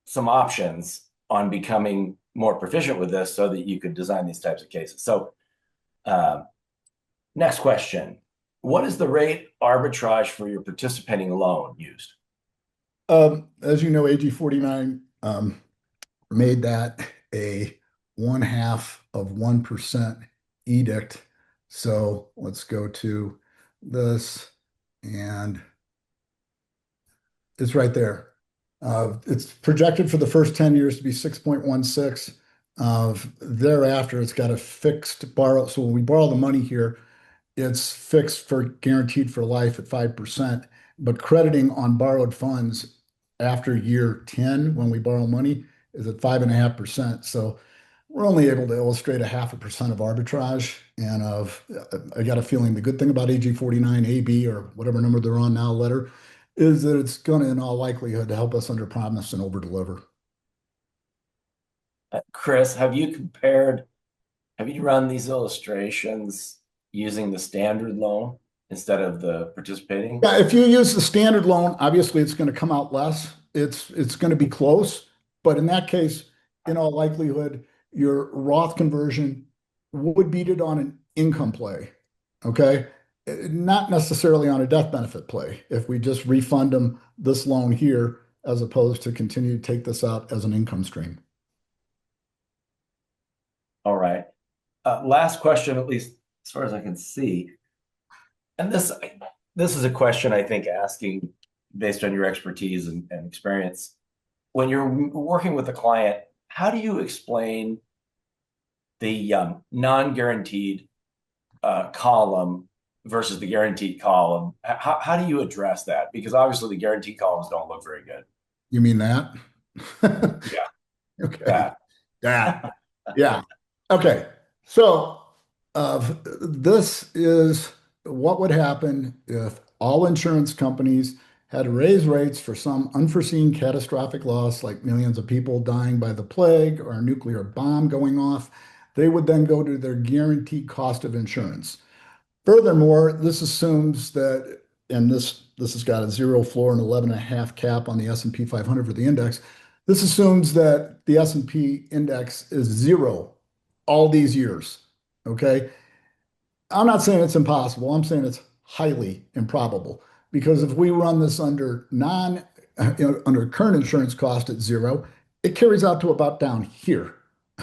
some options on becoming more proficient with this so that you could design these types of cases. So next question. What is the rate arbitrage for your participating loan used? As you know, AG 49 made that a 0.5% edict. So let's go to this, and it's right there. It's projected for the first 10 years to be 6.16. Thereafter, it's got a fixed borrow. So when we borrow the money here, it's fixed for guaranteed for life at 5%, but crediting on borrowed funds after year 10, when we borrow money, is at 5.5%. So we're only able to illustrate 0.5% of arbitrage. And I got a feeling the good thing about AG 49 AB or whatever number they're on now, letter, is that it's going to, in all likelihood, to help us under promise and over deliver. Chris, have you run these illustrations using the standard loan instead of the participating? Yeah, if you use the standard loan, obviously it's going to come out less. It's going to be close, but in that case, in all likelihood, your Roth conversion would beat it on an income play, okay? Not necessarily on a death benefit play. If we just refund them this loan here, as opposed to continue to take this out as an income stream. All right. Last question, at least as far as I can see. And this is a question I think asking based on your expertise and experience. When you're working with a client, how do you explain the non-guaranteed column versus the guaranteed column? How do you address that? Because obviously the guaranteed columns don't look very good. You mean that? Yeah. Okay. That. Yeah. Yeah. Okay. So this is what would happen if all insurance companies had to raise rates for some unforeseen catastrophic loss, like millions of people dying by the plague or a nuclear bomb going off. They would then go to their guaranteed cost of insurance. Furthermore, this assumes that, and this has got a 0 floor and 11.5 cap on the S&P 500 for the index. This assumes that the S&P index is 0 all these years. Okay. I'm not saying it's impossible. I'm saying it's highly improbable, because if we run this under under current insurance cost at 0, it carries out to about down here.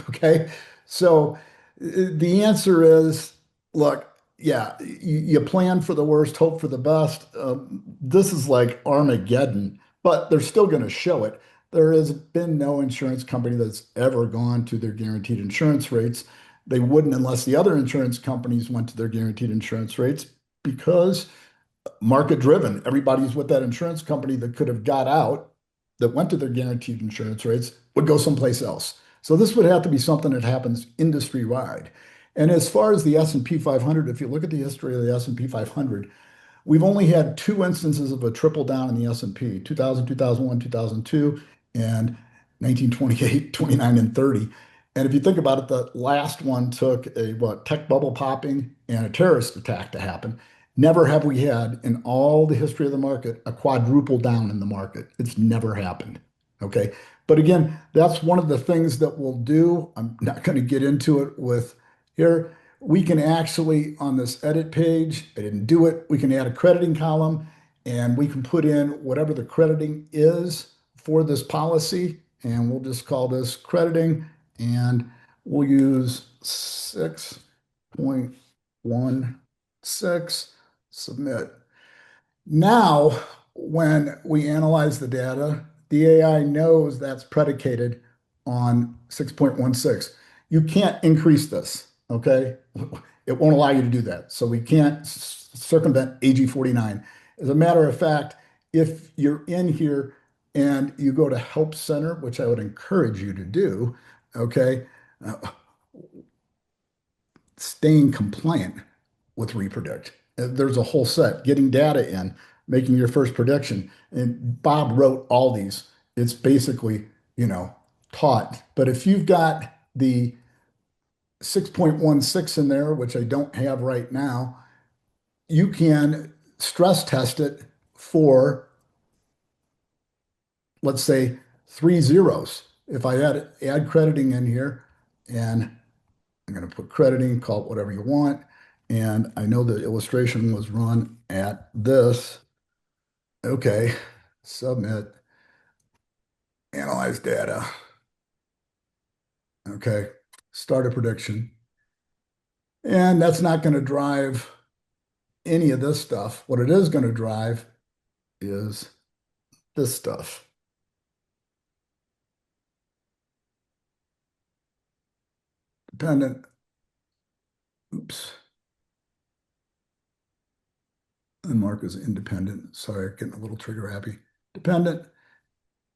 Okay. So the answer is, look, yeah, you plan for the worst, hope for the best. This is like Armageddon, but they're still going to show it. There has been no insurance company that's ever gone to their guaranteed insurance rates. They wouldn't unless the other insurance companies went to their guaranteed insurance rates, because market driven. Everybody's with that insurance company that could have got out, that went to their guaranteed insurance rates, would go someplace else. So this would have to be something that happens industry wide. And as far as the S&P 500, if you look at the history of the S&P 500, we've only had 2 instances of a triple down in the S&P, 2000, 2001, 2002, and 1928, 29, and 30. And if you think about it, the last one took a tech bubble popping and a terrorist attack to happen. Never have we had in all the history of the market a quadruple down in the market. It's never happened. Okay. But again, that's one of the things that we'll do. I'm not going to get into it with here. We can actually, on this edit page, I didn't do it. We can add a crediting column and we can put in whatever the crediting is for this policy. And we'll just call this crediting and we'll use 6.16, submit. Now, when we analyze the data, the AI knows that's predicated on 6.16. You can't increase this, okay? It won't allow you to do that. So we can't circumvent AG 49. As a matter of fact, if you're in here and you go to Help Center, which I would encourage you to do, okay, uh, staying compliant with Repredict. There's a whole set, getting data in, making your first prediction. And Bob wrote all these. It's basically, taught. But if you've got the 6.16 in there, which I don't have right now, you can stress test it for, let's say, 3 zeros. If I add crediting in here, and I'm going to put crediting, call it whatever you want. And I know the illustration was run at this. Okay, submit, analyze data. Okay, start a prediction. And that's not going to drive any of this stuff. What it is going to drive is this stuff. Dependent. Oops. InsMark is independent. Sorry, getting a little trigger happy. Dependent.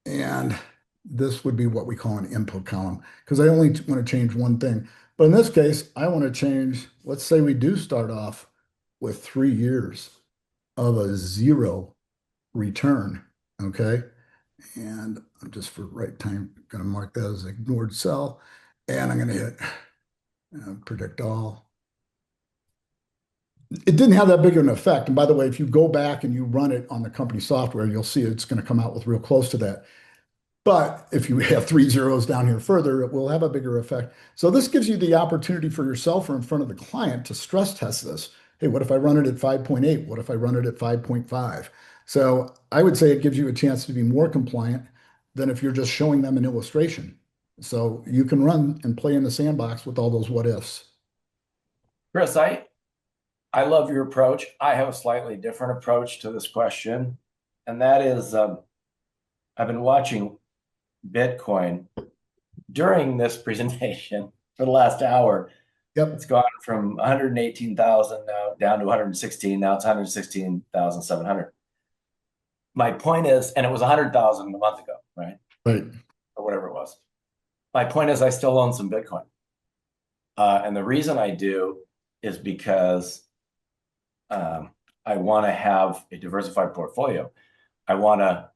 And this would be what we call an input column because I only want to change one thing. But in this case, I want to change, let's say we do start off with 3 years of a 0 return. Okay. And I'm just for right time going to mark that as ignored cell. And I'm going to hit predict all. It didn't have that big of an effect. And by the way, if you go back and you run it on the company software, you'll see it's going to come out with real close to that. But if you have 3 zeros down here further, it will have a bigger effect. So this gives you the opportunity for yourself or in front of the client to stress test this. Hey, what if I run it at 5.8? What if I run it at 5.5? So I would say it gives you a chance to be more compliant than if you're just showing them an illustration. So you can run and play in the sandbox with all those what ifs. Chris, I love your approach. I have a slightly different approach to this question, and that is I've been watching Bitcoin during this presentation for the last hour. Yep. It's gone from 118,000 now down to 116. Now it's 116,700. My point is, and it was 100,000 a month ago, right? Right. Or whatever it was. My point is I still own some Bitcoin. And the reason I do is because I want to have a diversified portfolio. I want to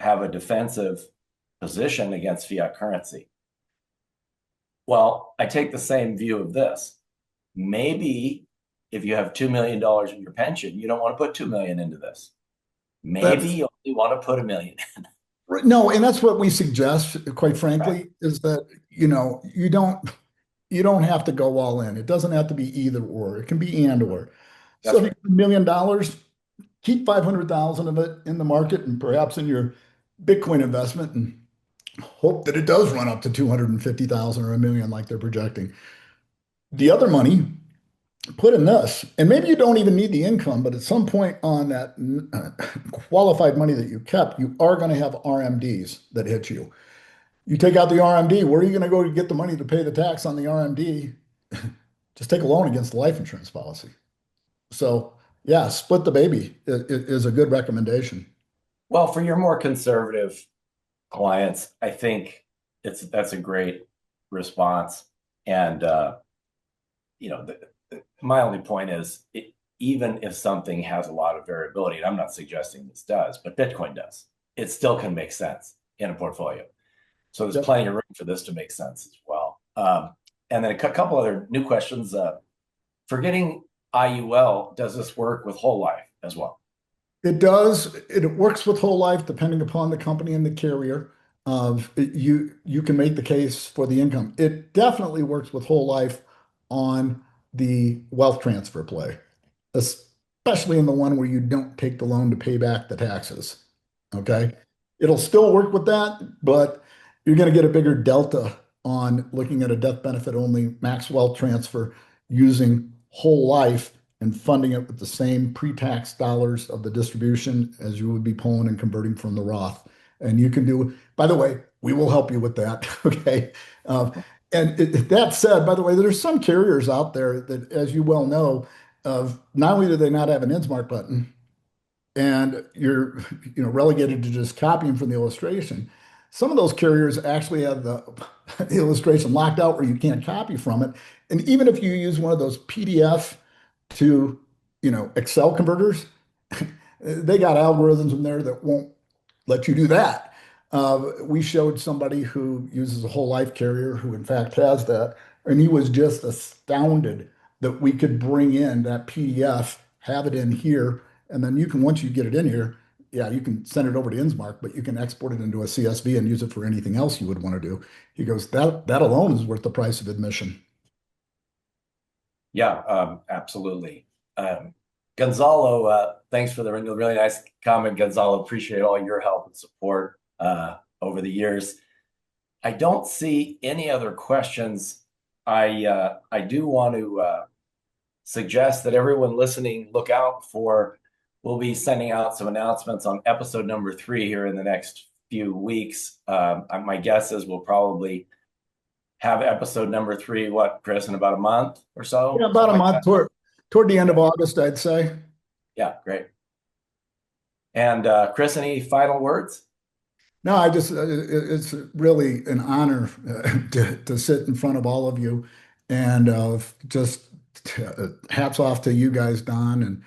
have a defensive position against fiat currency. Well, I take the same view of this. Maybe if you have $2 million in your pension, you don't want to put $2 million into this. Maybe you only want to put $1 million in. No, and that's what we suggest, quite frankly, Right. is that, you don't have to go all in. It doesn't have to be either or. It can be and or. That's So if right. you have $1 million, keep 500,000 of it in the market and perhaps in your Bitcoin investment and hope that it does run up to 250,000 or $1 million like they're projecting. The other money, put in this, and maybe you don't even need the income, but at some point on that qualified money that you kept, you are going to have RMDs that hit you. You take out the RMD, where are you going to go to get the money to pay the tax on the RMD? Just take a loan against the life insurance policy. So yeah, split the baby is a good recommendation. Well, for your more conservative clients, I think that's a great response. And my only point is, even if something has a lot of variability, and I'm not suggesting this does, but Bitcoin does, it still can make sense in a portfolio. So there's Yep. plenty of room for this to make sense as well. And then a couple other new questions. Forgetting IUL, does this work with whole life as well? It does. It works with whole life depending upon the company and the carrier. You can make the case for the income. It definitely works with whole life on the wealth transfer play, especially in the one where you don't take the loan to pay back the taxes. Okay. It'll still work with that, but you're going to get a bigger delta on looking at a death benefit only max wealth transfer using whole life and funding it with the same pre-tax dollars of the distribution as you would be pulling and converting from the Roth. And you can do, by the way, we will help you with that. Okay. That said, by the way, there's some carriers out there that, as you well know, not only do they not have an InsMark button, and you're relegated to just copying from the illustration. Some of those carriers actually have the illustration locked out where you can't copy from it. And even if you use one of those PDF to Excel converters, they got algorithms in there that won't let you do that. We showed somebody who uses a whole life carrier who in fact has that, and he was just astounded that we could bring in that PDF, have it in here, and then you can, once you get it in here, yeah, you can send it over to InsMark, but you can export it into a CSV and use it for anything else you would want to do. He goes, that alone is worth the price of admission. Yeah, absolutely. Gonzalo, thanks for the really nice comment, Gonzalo. Appreciate all your help and support over the years. I don't see any other questions. I do want to suggest that everyone listening look out for, we'll be sending out some announcements on episode number 3 here in the next few weeks. My guess is we'll probably have episode number 3, what, Chris, in about a month or so? Yeah, about a month toward the end of August, I'd say. Yeah, great. And Chris, any final words? No, it's really an honor to sit in front of all of you, and just hats off to you guys, Don and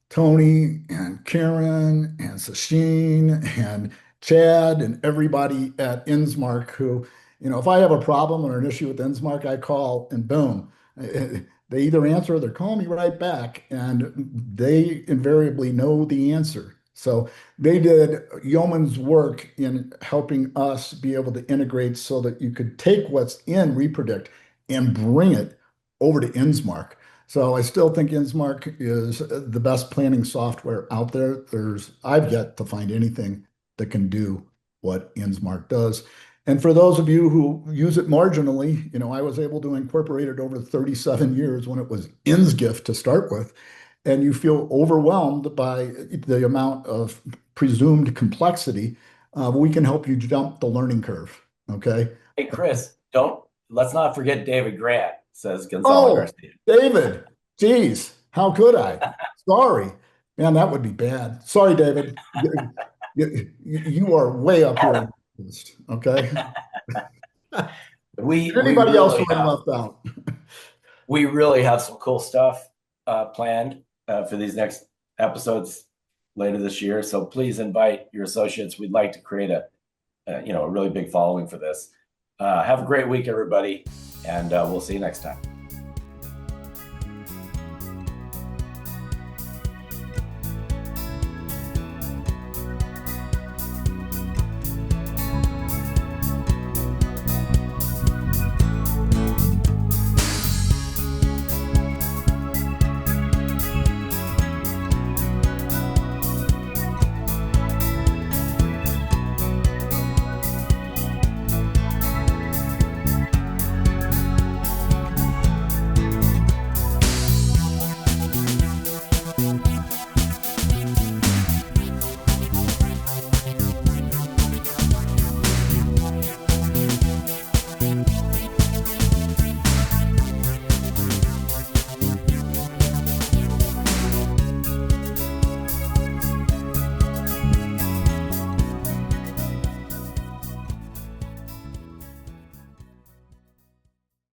Tony and Karen and Sasheen and Chad and everybody at InsMark who, if I have a problem or an issue with InsMark, I call and boom, they either answer or they're calling me right back, and they invariably know the answer. So they did yeoman's work in helping us be able to integrate so that you could take what's in Repredict and bring it over to InsMark. So I still think InsMark is the best planning software out there. I've yet to find anything that can do what InsMark does. And for those of you who use it marginally, I was able to incorporate it over 37 years when it was InsGift to start with, and you feel overwhelmed by the amount of presumed complexity, we can help you jump the learning curve. Okay. Hey, Chris, let's not forget David Grant, says Gonzalo Garcia. David, geez, how could I? Sorry, man, that would be bad. Sorry, David. You are way up here on the list, okay? Anybody else who I left out? We really have some cool stuff planned for these next episodes later this year. So please invite your associates. We'd like to create a really big following for this. Have a great week, everybody, and we'll see you next time.